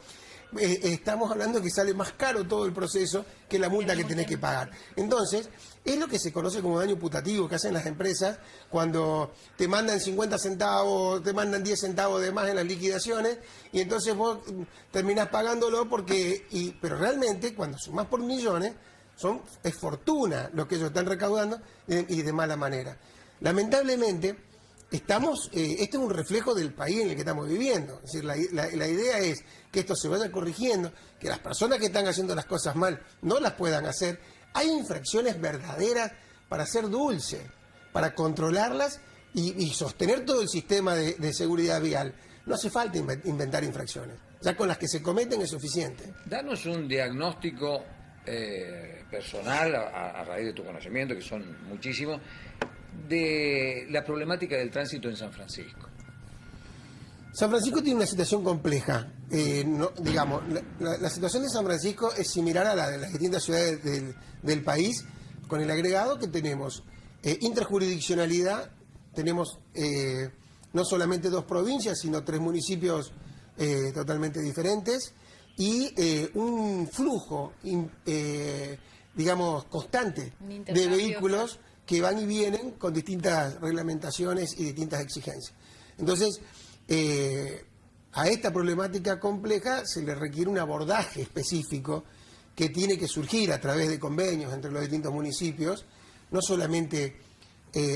estamos hablando que sale más caro todo el proceso que la multa que tenés que pagar. Entonces, es lo que se conoce como daño putativo que hacen las empresas cuando te mandan 50 centavos, te mandan 10 centavos de más en las liquidaciones y entonces vos terminás pagándolo pero realmente cuando sumás por millones, es fortuna lo que ellos están recaudando y de mala manera. Lamentablemente, este es un reflejo del país en el que estamos viviendo. Es decir, la idea es que esto se vaya corrigiendo, que las personas que están haciendo las cosas mal no las puedan hacer. Hay infracciones verdaderas para ser dulce, para controlarlas y sostener todo el sistema de seguridad vial. No hace falta inventar infracciones. Ya con las que se cometen es suficiente. Danos un diagnóstico personal, a raíz de tu conocimiento, que son muchísimos, de la problemática del tránsito en San Francisco. San Francisco tiene una situación compleja. Digamos, la situación de San Francisco es similar a la de las distintas ciudades del país, con el agregado que tenemos interjurisdiccionalidad, tenemos no solamente 2 provincias, sino 3 municipios totalmente diferentes, y un flujo, digamos, constante de vehículos que van y vienen con distintas reglamentaciones y distintas exigencias. Entonces, a esta problemática compleja se le requiere un abordaje específico que tiene que surgir a través de convenios entre los distintos municipios, no solamente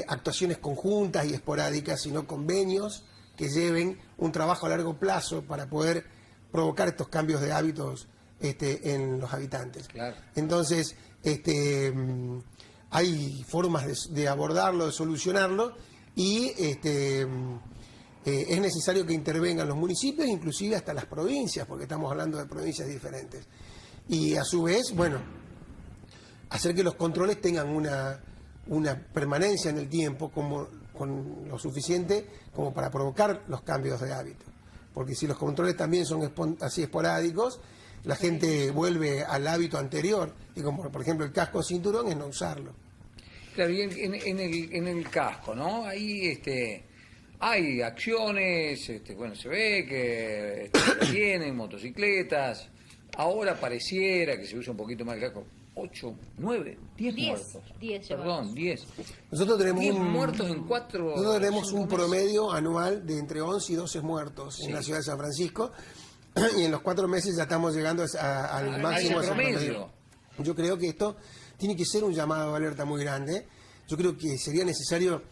actuaciones conjuntas y esporádicas, sino convenios que lleven un trabajo a largo plazo para poder provocar estos cambios de hábitos en los habitantes. Claro. Entonces, hay formas de abordarlo, de solucionarlo, y es necesario que intervengan los municipios, inclusive hasta las provincias, porque estamos hablando de provincias diferentes. Y a su vez, bueno, hacer que los controles tengan una permanencia en el tiempo con lo suficiente como para provocar los cambios de hábito. Porque si los controles también son así esporádicos, la gente vuelve al hábito anterior, y como por ejemplo el casco cinturón es no usarlo. Claro, y en el casco, ¿no? Ahí hay acciones, bueno, se ve que tienen motocicletas, ahora pareciera que se usa un poquito más el casco. 8, 9, 10 muertos. 10 Perdón, 10. Nosotros tenemos 10 muertos en 4. Nosotros tenemos un promedio anual de entre 11 y 12 muertos en la ciudad de San Francisco, y en los 4 meses ya estamos llegando al máximo promedio. Yo creo que esto tiene que ser un llamado de alerta muy grande. Yo creo que sería necesario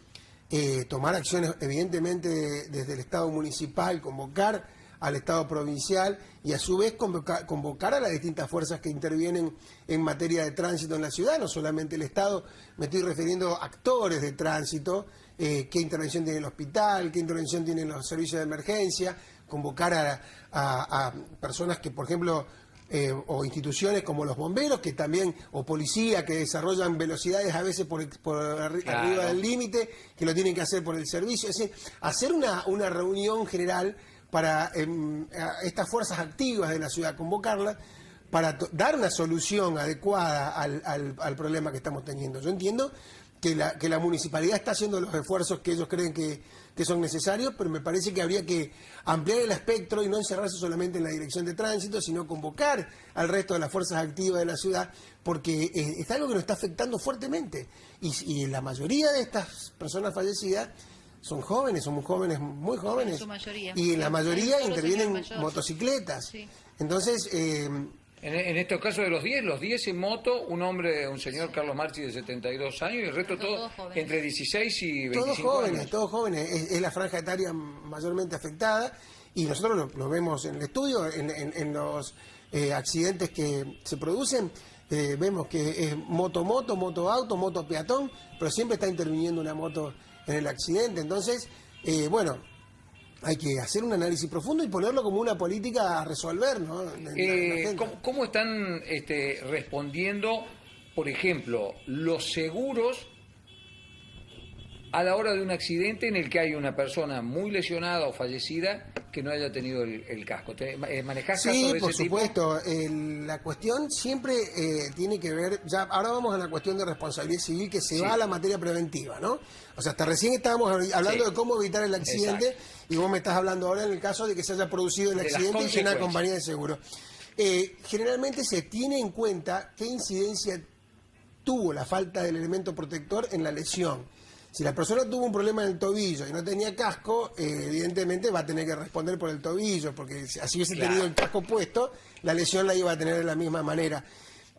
tomar acciones, evidentemente, desde el Estado municipal, convocar al Estado provincial y a su vez convocar a las distintas fuerzas que intervienen en materia de tránsito en la ciudad, no solamente el Estado, me estoy refiriendo a actores de tránsito, qué intervención tiene el hospital, qué intervención tienen los servicios de emergencia, convocar a personas que, por ejemplo, o instituciones como los bomberos, que también, o policía, que desarrollan velocidades a veces por arriba del límite, que lo tienen que hacer por el servicio. Es decir, hacer una reunión general para estas fuerzas activas de la ciudad, convocarlas para dar una solución adecuada al problema que estamos teniendo. Yo entiendo que la municipalidad está haciendo los esfuerzos que ellos creen que son necesarios, pero me parece que habría que ampliar el espectro y no encerrarse solamente en la dirección de tránsito, sino convocar al resto de las fuerzas activas de la ciudad, porque es algo que nos está afectando fuertemente. Y la mayoría de estas personas fallecidas son jóvenes, somos jóvenes, muy jóvenes. En su mayoría. Y en la mayoría Solo intervienen señor mayor. motocicletas. Sí. Entonces, En estos casos de los 10 en moto, un señor Carlos Marchi de 72 años, y el resto todos jóvenes. entre 16 y 25 años. todos jóvenes. Es la franja etaria mayormente afectada, y nosotros lo vemos en el estudio, en los accidentes que se producen. Vemos que es moto, moto-auto, moto-peatón, pero siempre está interviniendo una moto en el accidente. Entonces, bueno, hay que hacer un análisis profundo y ponerlo como una política a resolver, ¿no? ¿Cómo están respondiendo, por ejemplo, los seguros a la hora de un accidente en el que hay una persona muy lesionada o fallecida que no haya tenido el casco? ¿Manejás Sí, casos de por ese tipo? supuesto. La cuestión siempre tiene que ver, ya ahora vamos a la cuestión de responsabilidad civil que se va a la materia preventiva, ¿no? O sea, hasta recién estábamos hablando de cómo evitar el accidente y vos me estás hablando ahora en el caso de que se haya producido el accidente en una compañía de seguro. Generalmente se tiene en cuenta qué incidencia tuvo la falta del elemento protector en la lesión. Si la persona tuvo un problema en el tobillo y no tenía casco, evidentemente va a tener que responder por el tobillo, porque si así hubiese tenido el casco puesto, la lesión la iba a tener de la misma manera.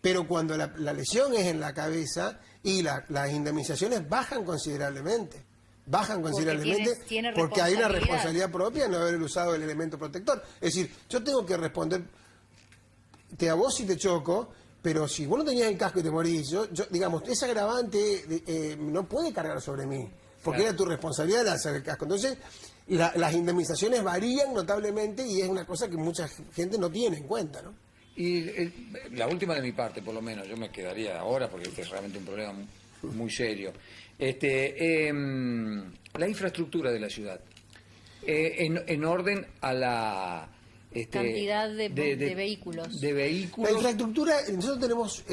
Pero cuando la lesión es en la cabeza y las indemnizaciones bajan considerablemente. Porque hay una responsabilidad propia de no haber usado el elemento protector. Es decir, yo tengo que responder a vos si te choco, pero si vos no tenías el casco y te morís, yo digamos, ese agravante no puede cargar sobre mí, porque era tu responsabilidad de hacer el casco. Entonces, las indemnizaciones varían notablemente y es una cosa que mucha gente no tiene en cuenta, ¿no? Y la última de mi parte, por lo menos, yo me quedaría ahora porque este es realmente un problema muy serio. La infraestructura de la ciudad, en orden a la cantidad de vehículos. La infraestructura, nosotros tenemos...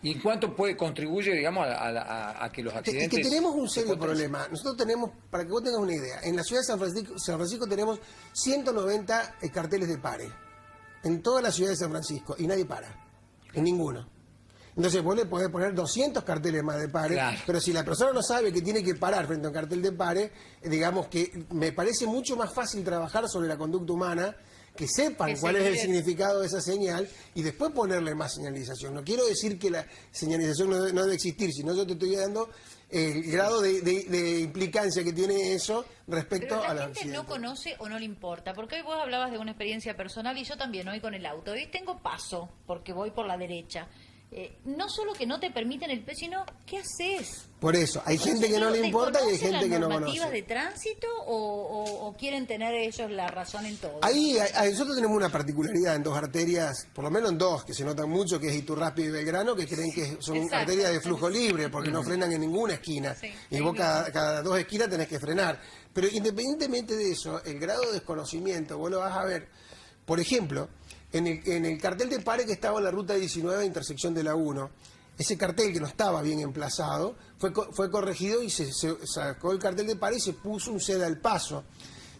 ¿Y en cuánto contribuye, digamos, a que los accidentes... Es que tenemos un serio problema. Nosotros tenemos, para que vos tengas una idea, en la ciudad de San Francisco tenemos 190 carteles de pare. En toda la ciudad de San Francisco. Y nadie para. En ninguno. Entonces vos le podés poner 200 carteles más de pare, pero si la persona no sabe que tiene que parar frente a un cartel de pare, digamos que me parece mucho más fácil trabajar sobre la conducta humana, que sepan cuál es el significado de esa señal y después ponerle más señalización. No quiero decir que la señalización no debe existir, sino yo te estoy dando el grado de implicancia que tiene eso respecto a la gente no conoce o no le importa, porque hoy vos hablabas de una experiencia personal y yo también hoy con el auto. Hoy tengo paso porque voy por la derecha. No solo que no te permiten el peso, sino ¿qué haces? Por eso, hay gente que no le importa y hay gente que no conoce. ¿Normativas de tránsito o quieren tener ellos la razón en todo? Ahí nosotros tenemos una particularidad en dos arterias, por lo menos en dos, que se notan mucho, que es Iturraspe y Belgrano, que creen que son arterias de flujo libre, porque no frenan en ninguna esquina. Y vos cada dos esquinas tenés que frenar. Pero independientemente de eso, el grado de desconocimiento, vos lo vas a ver, por ejemplo... En el cartel de pare que estaba en la ruta 19, intersección de la 1, ese cartel que no estaba bien emplazado, fue corregido y se sacó el cartel de pare y se puso un ceda al paso.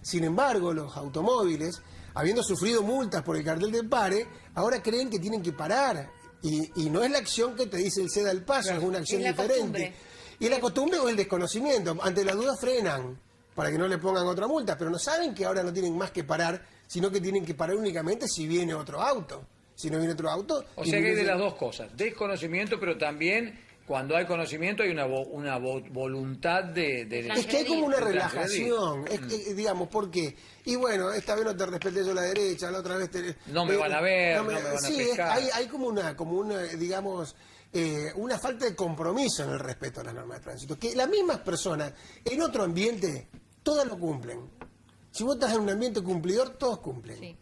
Sin embargo, los automóviles, habiendo sufrido multas por el cartel de pare, ahora creen que tienen que parar. Y no es la acción que te dice el ceda al paso, es una acción diferente. Costumbre. Y es la costumbre o el desconocimiento. Ante la duda frenan para que no le pongan otra multa, pero no saben que ahora no tienen más que parar, sino que tienen que parar únicamente si viene otro auto. Si no viene otro auto... O sea que hay de las dos cosas, desconocimiento, pero también cuando hay conocimiento hay una voluntad de es que hay como una relajación, digamos, ¿por qué? Y bueno, esta vez no te respeté yo la derecha, la otra vez... no me van a ver, no me van a pescar. Hay como una digamos... una falta de compromiso en el respeto a las normas de tránsito, que las mismas personas en otro ambiente todas lo cumplen. Si vos estás en un ambiente cumplidor, todos cumplen. Sí.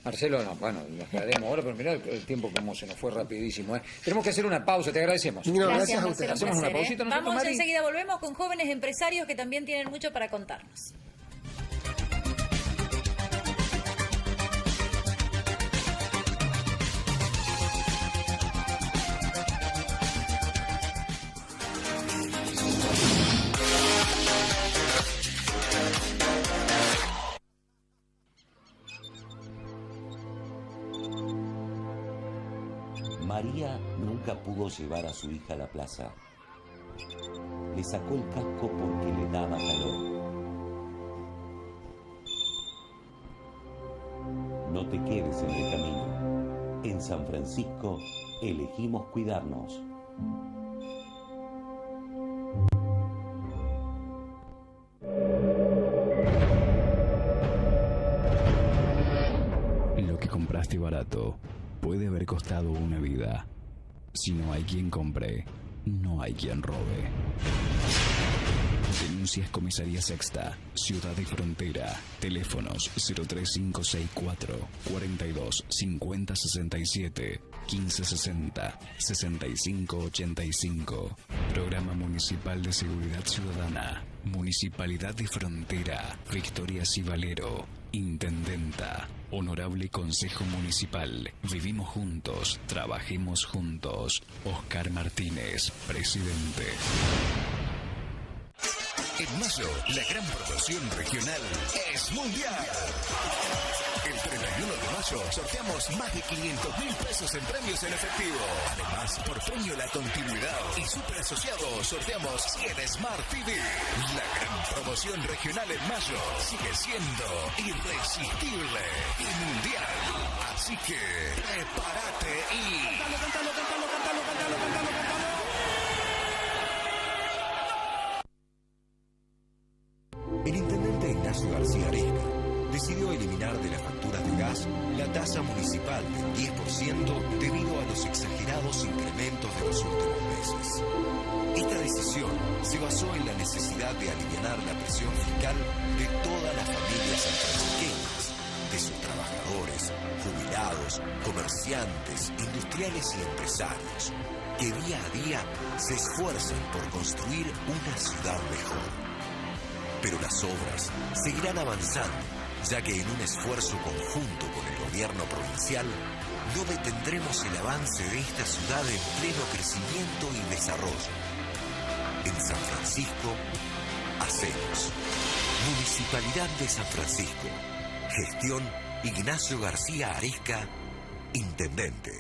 Marcelo, bueno, nos quedaremos ahora, pero mirá el tiempo como se nos fue rapidísimo. Tenemos que hacer una pausa, te agradecemos. No, gracias a ustedes. Hacemos una pausita. Vamos enseguida, volvemos con jóvenes empresarios que también tienen mucho para contarnos. María nunca pudo llevar a su hija a la plaza. Le sacó el casco porque le daba calor. No te quedes en el camino. En San Francisco elegimos cuidarnos. Lo que compraste barato puede haber costado una vida. Si no hay quien compre, no hay quien robe. Denuncias Comisaría Sexta, Ciudad y Frontera. Teléfonos 03564 42 50 67 1560 65 85. Programa Municipal de Seguridad Ciudadana, Municipalidad de Frontera, Victoria Civalero, Intendenta, Honorable Consejo Municipal. Vivimos juntos, trabajemos juntos. Oscar Martínez, Presidente. En mayo, la gran promoción regional es mundial. El 31 de mayo sorteamos más de 500.000 pesos en premios en efectivo. Además, por premio La Continuidad y Super Asociados sorteamos 100 Smart TV. La gran promoción regional en mayo sigue siendo irresistible y mundial. Así que prepárate y... ¡Cántalo! El intendente Ignacio García Aresca decidió eliminar de las facturas de gas la tasa municipal del 10% debido a los exagerados incrementos de los últimos meses. Esta decisión se basó en la necesidad de aliviar la presión fiscal de todas las familias sanfrancisqueñas, de sus trabajadores, jubilados, comerciantes, industriales y empresarios, que día a día se esfuerzan por construir una ciudad mejor. Pero las obras seguirán avanzando, ya que en un esfuerzo conjunto con el gobierno provincial no detendremos el avance de esta ciudad en pleno crecimiento y desarrollo. En San Francisco, hacemos. Municipalidad de San Francisco. Gestión Ignacio García Aresca, Intendente.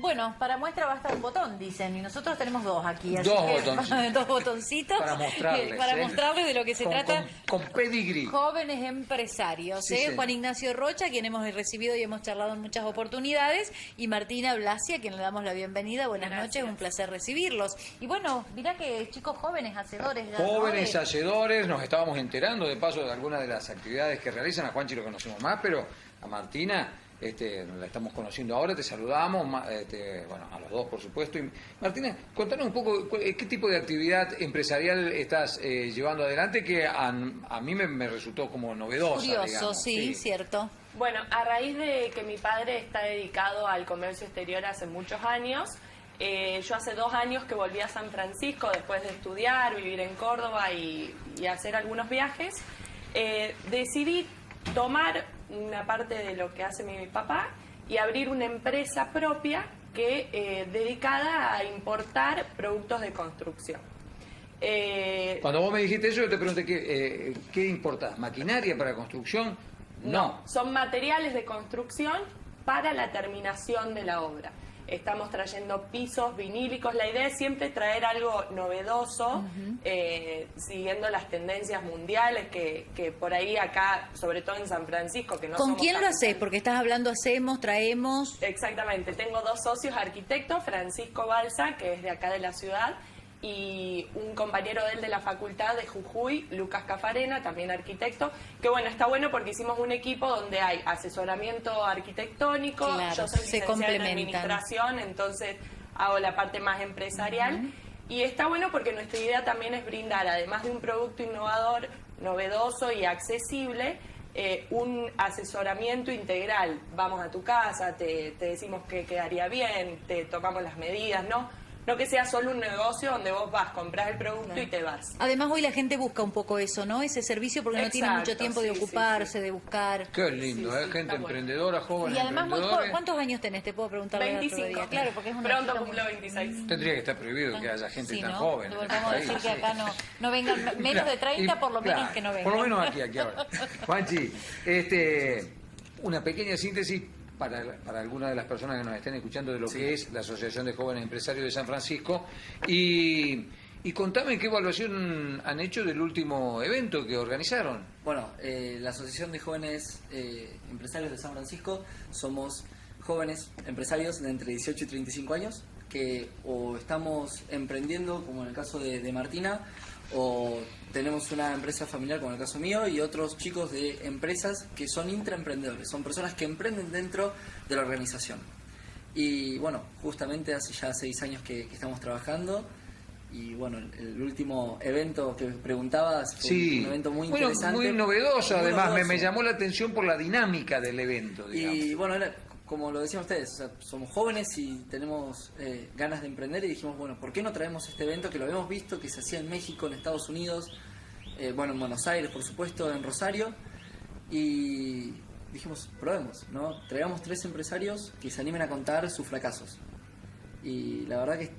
Bueno, para muestra basta un botón, dicen, y nosotros tenemos dos aquí. Así Dos que, botoncitos. dos botoncitos. Para mostrarles. Para mostrarles de lo que se trata. Con pedigrí. Jóvenes empresarios. Sí, sí. Juan Ignacio Rocha, quien hemos recibido y hemos charlado en muchas oportunidades, y Martina Blasia, a quien le damos la bienvenida. Buenas noches, un placer recibirlos. Y bueno, mirá que chicos jóvenes, hacedores. Jóvenes, hacedores, nos estábamos enterando de paso de algunas de las actividades que realizan. A Juanchi lo conocemos más, pero a Martina... la estamos conociendo ahora, te saludamos, bueno, a los dos por supuesto. Y Martina, contanos un poco qué tipo de actividad empresarial estás llevando adelante, que a mí me resultó como novedosa. Curioso, digamos. sí, cierto. Bueno, a raíz de que mi padre está dedicado al comercio exterior hace muchos años, yo hace 2 años que volví a San Francisco después de estudiar, vivir en Córdoba y hacer algunos viajes, decidí tomar una parte de lo que hace mi papá y abrir una empresa propia que dedicada a importar productos de construcción. Cuando vos me dijiste eso, yo te pregunté ¿qué importás? ¿Maquinaria para construcción? No. Son materiales de construcción para la terminación de la obra. Estamos trayendo pisos vinílicos. La idea es siempre traer algo novedoso, siguiendo las tendencias mundiales que por ahí acá, sobre todo en San Francisco, que no ¿Con somos quién lo tan- haces? Porque estás hablando hacemos, traemos... Exactamente. Tengo 2 socios arquitectos, Francisco Balsa, que es de acá de la ciudad, y un compañero de él de la facultad de Jujuy, Lucas Cafarena, también arquitecto, que bueno, está bueno porque hicimos un equipo donde hay asesoramiento arquitectónico, Claro, yo soy se licenciada en complementan. administración, entonces hago la parte más empresarial, y está bueno porque nuestra idea también es brindar, además de un producto innovador, novedoso y accesible, un asesoramiento integral. Vamos a tu casa, te decimos que quedaría bien, te tomamos las medidas, no que sea solo un negocio donde vos vas, compras el producto y te vas. Además hoy la gente busca un poco eso, ¿no? Ese servicio porque no tiene mucho Exacto, tiempo de sí, ocuparse, de buscar. Qué lindo, gente emprendedora, jóvenes Y además, emprendedores. ¿cuántos años tenés? Te puedo preguntar. 25. Claro, porque es una Pronto chica cumplo muy- 26. Tendría que estar prohibido que haya gente Sí, tan ¿no? joven. en Vamos este a país, decir que sí. acá no vengan menos de 30, por lo menos Claro, que no vengan. Por lo menos aquí ahora. Juanchi, una pequeña síntesis para algunas de las personas que nos estén escuchando de lo que es la Asociación de Jóvenes Empresarios de San Francisco. Y contame qué evaluación han hecho del último evento que organizaron. Bueno, la Asociación de Jóvenes Empresarios de San Francisco somos jóvenes empresarios de entre 18 y 35 años que o estamos emprendiendo, como en el caso de Martina, o tenemos una empresa familiar, como en el caso mío, y otros chicos de empresas que son intraemprendedores, son personas que emprenden dentro de la organización. Y bueno, justamente hace ya 6 años que estamos trabajando y bueno, el último evento que preguntabas fue Sí, un evento muy bueno, interesante. muy novedoso, Muy además, novedoso. Me llamó la atención por la dinámica del evento, digamos. Y bueno, era, como lo decían ustedes, o sea, somos jóvenes y tenemos ganas de emprender y dijimos, bueno, ¿por qué no traemos este evento que lo habíamos visto, que se hacía en México, en Estados Unidos, bueno, en Buenos Aires, por supuesto, en Rosario? Y dijimos, probemos, ¿no? Traigamos 3 empresarios que se animen a contar sus fracasos. Y la verdad que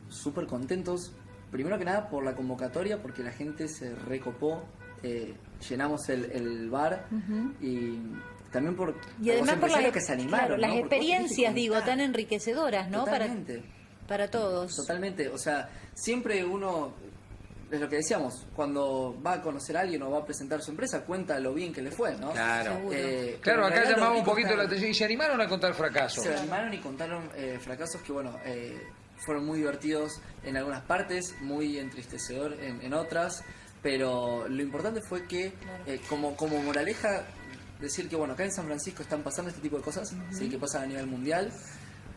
súper contentos, primero que nada por la convocatoria, porque la gente se recopó, llenamos el bar y también por Y además los por empresarios que se animaron. claro, las ¿no? Porque vos tenés que experiencias, digo, contar. tan enriquecedoras, ¿no? Totalmente. Para todos. Totalmente, o sea, siempre uno, es lo que decíamos, cuando va a conocer a alguien o va a presentar su empresa, cuenta lo bien que le fue, ¿no? Claro. Pero Claro, en acá realidad llamaba lo un poquito rico la está- atención y se animaron a contar fracasos. Se animaron y contaron fracasos que, bueno, fueron muy divertidos en algunas partes, muy entristecedor en otras, pero lo importante fue que, como moraleja, decir que, bueno, acá en San Francisco están pasando este tipo de cosas, ¿sí? Que pasan a nivel mundial.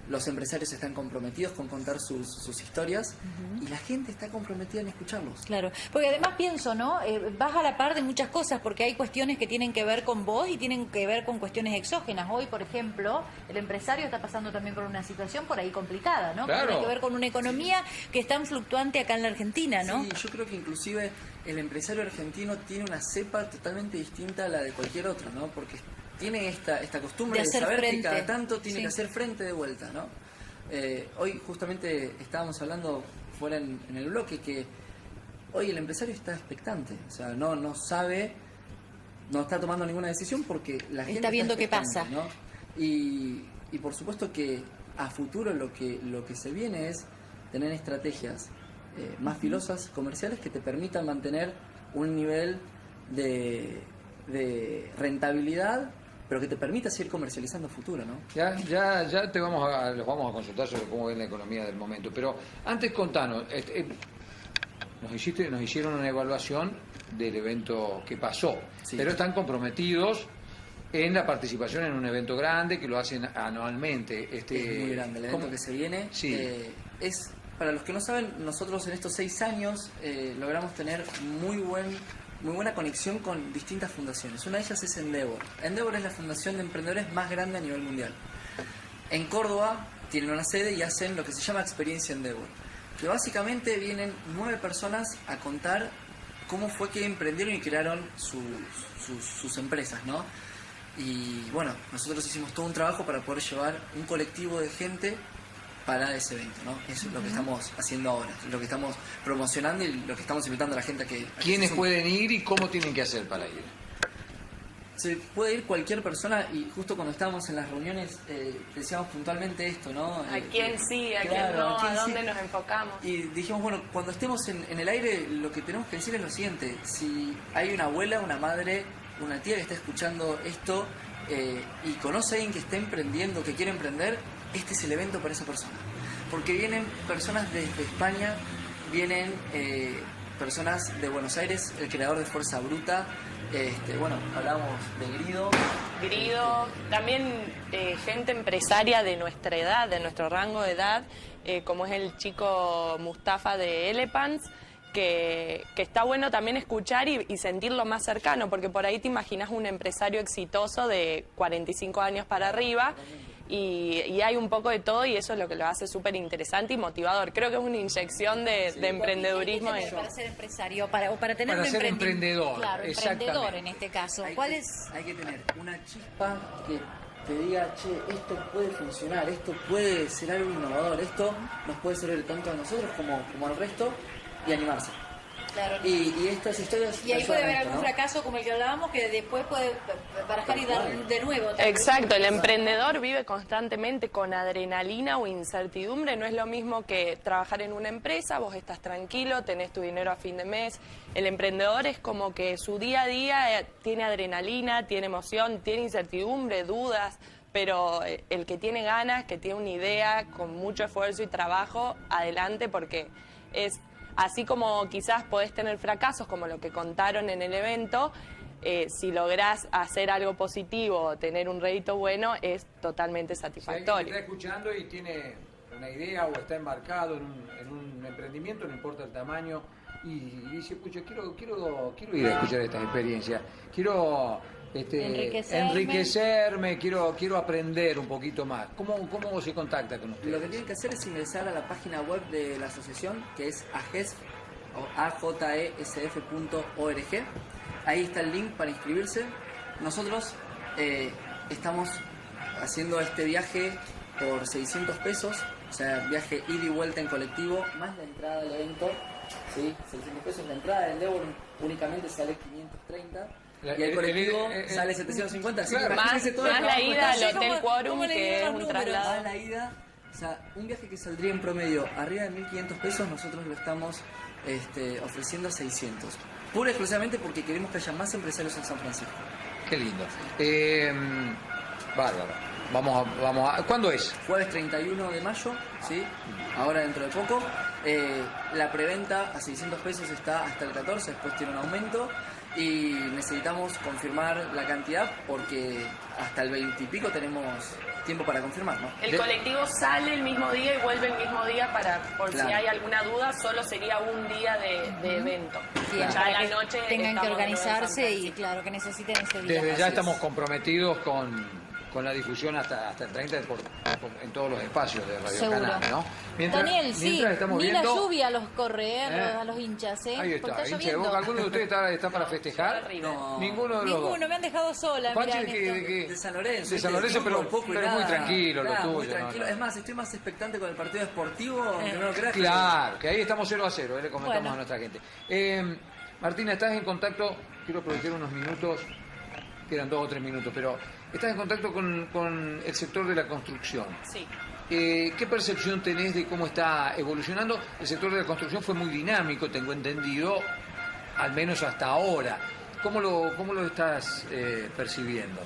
Los empresarios están comprometidos con contar sus historias y la gente está comprometida en escucharlos. Claro, porque además pienso, ¿no? Vas a la par de muchas cosas, porque hay cuestiones que tienen que ver con vos y tienen que ver con cuestiones exógenas. Hoy, por ejemplo, el empresario está pasando también por una situación por ahí complicada, ¿no? Claro. Que tiene que ver con una economía que es tan fluctuante acá en la Argentina, ¿no? Sí, yo creo que inclusive el empresario argentino tiene una cepa totalmente distinta a la de cualquier otro, ¿no? Porque tiene esta costumbre De de hacer saber frente. que cada tanto tiene Sí. que hacer frente de vuelta, ¿no? Hoy justamente estábamos hablando fuera en el bloque que hoy el empresario está expectante, o sea, no sabe, no está tomando ninguna decisión porque la gente Está viendo qué expectante, pasa. ¿no? Y por supuesto que a futuro lo que se viene es tener estrategias más filosas, comerciales, que te permitan mantener un nivel de rentabilidad, pero que te permita seguir comercializando a futuro, ¿no? Ya los vamos a consultar sobre cómo ven la economía del momento. Pero antes contanos, nos hicieron una evaluación del evento que pasó, Sí. pero están comprometidos en la participación en un evento grande que lo hacen anualmente. Es muy grande el evento ¿cómo? que se viene. Sí. Es, para los que no saben, nosotros en estos 6 años logramos tener muy buena conexión con distintas fundaciones. Una de ellas es Endeavor. Endeavor es la fundación de emprendedores más grande a nivel mundial. En Córdoba tienen una sede y hacen lo que se llama Experiencia Endeavor, que básicamente vienen 9 personas a contar cómo fue que emprendieron y crearon sus empresas, ¿no? Y bueno, nosotros hicimos todo un trabajo para poder llevar un colectivo de gente para ese evento, ¿no? Eso es lo que estamos haciendo ahora, lo que estamos promocionando y lo que estamos invitando a la gente a que... ¿Quiénes pueden ir y cómo tienen que hacer para ir? Se puede ir cualquier persona y justo cuando estábamos en las reuniones decíamos puntualmente esto, ¿no? ¿A quién sí, a quién claro, no? quién ¿A dónde sí? nos enfocamos? Y dijimos, bueno, cuando estemos en el aire, lo que tenemos que decir es lo siguiente: si hay una abuela, una madre, una tía que está escuchando esto y conoce a alguien que está emprendiendo, que quiere emprender, este es el evento para esa persona. Porque vienen personas desde España, vienen personas de Buenos Aires, el creador de Fuerza Bruta, bueno, hablamos de Grido, también gente empresaria de nuestra edad, de nuestro rango de edad, como es el chico Mustafa de Elephants, que está bueno también escuchar y sentirlo más cercano, porque por ahí te imaginas un empresario exitoso de 45 años para arriba, y hay un poco de todo, y eso es lo que lo hace súper interesante y motivador. Creo que es una inyección de emprendedurismo. Para ser empresario, para tener Para un ser emprendedor, Claro, exactamente. emprendedor en este caso. ¿Cuál es? Hay que tener una chispa que te diga, che, esto puede funcionar, esto puede ser algo innovador, esto nos puede servir tanto a nosotros como al resto, y animarse. Claro. Y estas historias... Y ahí puede haber ayudan a algún esto, fracaso como el que hablábamos, que después puede barajar y dar de nuevo. Exacto, el emprendedor vive constantemente con adrenalina o incertidumbre. No es lo mismo que trabajar en una empresa, vos estás tranquilo, tenés tu dinero a fin de mes. El emprendedor es como que su día a día tiene adrenalina, tiene emoción, tiene incertidumbre, dudas, pero el que tiene ganas, que tiene una idea, con mucho esfuerzo y trabajo, adelante, porque es... Así como quizás podés tener fracasos, como lo que contaron en el evento, si lográs hacer algo positivo, tener un rédito bueno, es totalmente Si alguien satisfactorio. está escuchando y tiene una idea o está embarcado en un emprendimiento, no importa el tamaño, y dice, pucha, quiero ir a escuchar estas experiencias, quiero enriquecerme, quiero aprender un poquito más. ¿Cómo se contacta con ustedes? Lo que tienen que hacer es ingresar a la página web de la asociación, que es ajesf.org. Ahí está el link para inscribirse. Nosotros estamos haciendo este viaje por 600 pesos, o sea, viaje ida y vuelta en colectivo, más la entrada al evento, ¿sí? 600 pesos la entrada, del Endeavor únicamente sale 530. Y el colectivo sale 750, así claro, que más la ida al Hotel Quórum, que es un traslado. Más la ida, o sea, un viaje que saldría en promedio arriba de 1.500 pesos, nosotros lo estamos ofreciendo a 600. Pura y exclusivamente porque queremos que haya más empresarios en San Francisco. Qué lindo. Bárbaro. Vamos a... ¿Cuándo es? Jueves 31 de mayo, ¿sí? Ahora dentro de poco. La preventa a 600 pesos está hasta el 14, después tiene un aumento. Y necesitamos confirmar la cantidad porque hasta el 20 y pico tenemos tiempo para confirmar, ¿no? El colectivo sale el mismo día y vuelve el mismo día por Claro. si hay alguna duda, solo sería un día de evento. Sí, Ya para a la que noche tengan que estamos de nuevo en San organizarse y Francisco. claro, que necesiten ese día. Desde ya Así estamos es. comprometidos con la difusión hasta el 30 en todos los espacios de Radio Seguro. Canal, ¿no? Daniel, sí, estamos ni viendo... la lluvia los corre a los hinchas, ¿eh? Ahí Porque está, hincha de lloviendo. Boca. ¿Alguno de ustedes está para festejar? No. Ninguno de los dos. Ninguno, me han dejado sola. Juanchi, mirá, en esto. De San Lorenzo. De San Lorenzo, pero poco y muy nada. tranquilo Claro, lo muy tuyo. tranquilo. ¿no? Es más, estoy más expectante con el partido deportivo, aunque no lo creas. Claro, que ahí estamos 0-0, le comentamos Bueno. a nuestra gente. Martina, estás en contacto, quiero aprovechar unos minutos, quedan 2 o 3 minutos, pero estás en contacto con el sector de la construcción. Sí. ¿Qué percepción tenés de cómo está evolucionando? El sector de la construcción fue muy dinámico, tengo entendido, al menos hasta ahora. ¿Cómo lo estás percibiendo?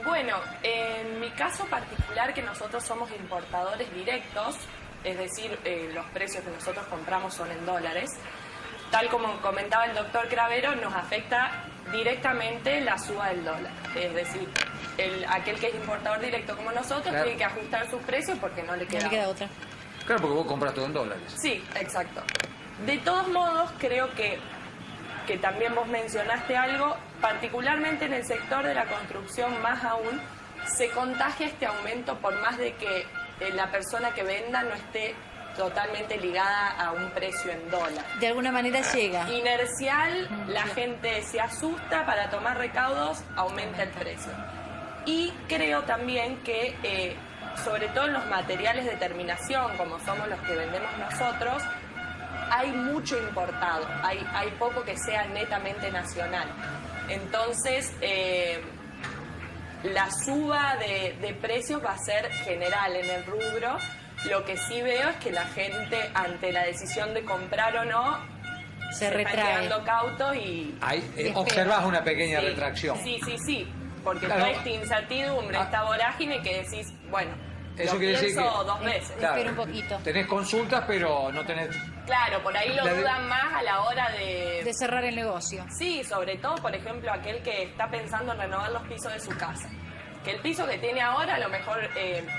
Bueno, en mi caso particular, que nosotros somos importadores directos, es decir, los precios que nosotros compramos son en dólares, tal como comentaba el doctor Cravero, nos afecta directamente la suba del dólar. Es decir, aquel que es importador directo como nosotros Claro. tiene que ajustar sus precios porque no le No queda, le queda otra. Claro, porque vos compras todo en dólares. Sí, exacto. De todos modos, creo que también vos mencionaste algo, particularmente en el sector de la construcción más aún, se contagia este aumento por más de que la persona que venda no esté totalmente ligada a un precio en dólar. De alguna manera llega. Inercial, la gente se asusta para tomar recaudos, aumenta el precio. Y creo también que, sobre todo en los materiales de terminación, como somos los que vendemos nosotros, hay mucho importado, hay poco que sea netamente nacional. Entonces, la suba de precios va a ser general en el rubro. Lo que sí veo es que la gente, ante la decisión de comprar o no, Se están retrae. quedando cautos y... Ahí observás una pequeña Sí, retracción. Sí, porque Claro. toda esta incertidumbre, esta vorágine que decís, bueno, Eso lo quiere decir pienso que- 2 veces. Claro. Espera un poquito. Tenés consultas, pero no tenés... Claro, por ahí lo La de- dudan más a la hora de... De cerrar el negocio. Sí, sobre todo, por ejemplo, aquel que está pensando en renovar los pisos de su casa. Que el piso que tiene ahora a lo mejor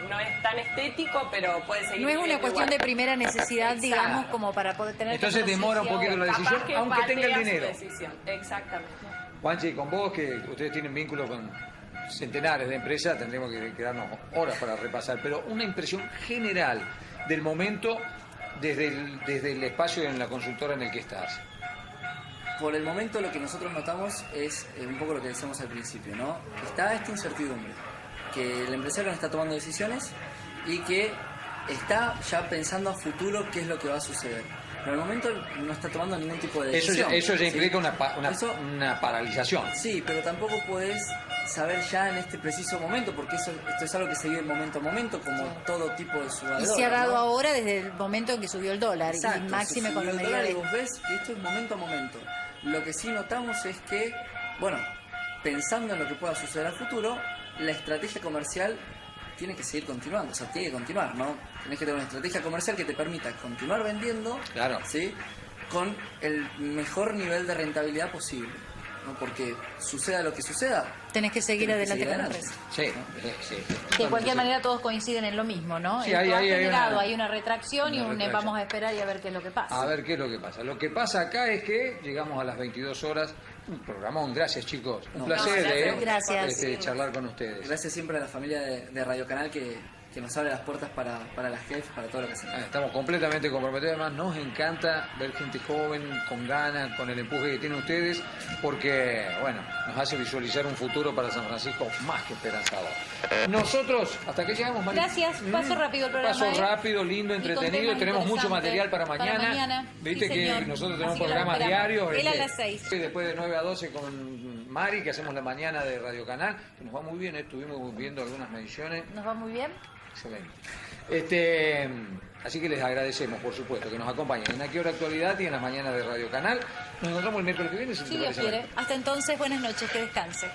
no es tan estético, pero puede seguir No es una viviendo cuestión igual. de primera necesidad, Exacto. digamos, como para poder tener... Entonces que demora un poquito la Capaz decisión, que aunque tenga el patea su dinero. decisión. Exactamente. Juanchi, con vos, que ustedes tienen vínculo con centenares de empresas, tendremos que quedarnos horas para repasar, pero una impresión general del momento desde el espacio en la consultora en el que estás. Por el momento lo que nosotros notamos es un poco lo que decíamos al principio, ¿no? Está esta incertidumbre, que el empresario no está tomando decisiones y que está ya pensando a futuro qué es lo que va a suceder. Pero al momento no está tomando ningún tipo de decisión. Eso ya ¿sí? implica Eso- una paralización. Sí, pero tampoco puedes saber ya en este preciso momento, porque esto es algo que se vive momento a momento, como todo tipo de subador. Y se ha dado ¿no? ahora desde el momento en que subió el dólar. Exacto, y máxime se con la subió el medida dólar de... y vos ves que esto es momento a momento. Lo que sí notamos es que, bueno, pensando en lo que pueda suceder a futuro, la estrategia comercial tiene que seguir continuando, o sea, tiene que continuar, ¿no? Tenés que tener una estrategia comercial que te permita continuar vendiendo, Claro. ¿sí? Con el mejor nivel de rentabilidad posible, ¿no? Porque suceda lo que suceda, Tenés que seguir tenés que adelante seguir con la adelante. empresa. Sí. De cualquier manera todos coinciden en lo mismo, ¿no? Sí, Esto hay ha generado, hay una retracción y una un retracción. vamos a esperar y a ver qué es lo que pasa. A ver qué es lo que pasa. Lo que pasa acá es que llegamos a las 22 horas. Un programón. Gracias, chicos. Un placer Gracias. charlar con ustedes. Gracias siempre a la familia de Radio Canal que nos abre las puertas para las jefes, para todo lo que hacemos. Estamos completamente comprometidos. Además, nos encanta ver gente joven, con ganas, con el empuje que tienen ustedes, porque, bueno, nos hace visualizar un futuro para San Francisco más que esperanzador. Nosotros, ¿hasta qué llegamos, María? Gracias. Pasó rápido el programa. Pasó rápido, lindo, Y con entretenido. temas Tenemos mucho interesantes material para mañana. Viste Sí, que señor. nosotros tenemos Así que lo programas esperamos. diarios. Él a las 6. Después de 9 a 12 con Mari, que hacemos la mañana de Radio Canal, que nos va muy bien. Estuvimos viendo algunas mediciones. ¿Nos va muy bien? Excelente. Así que les agradecemos, por supuesto, que nos acompañen en Aquí Hora Actualidad y en las mañanas de Radio Canal. Nos encontramos el miércoles que viene, si Si te Dios parece. quiere. Hasta entonces, buenas noches, que descanse.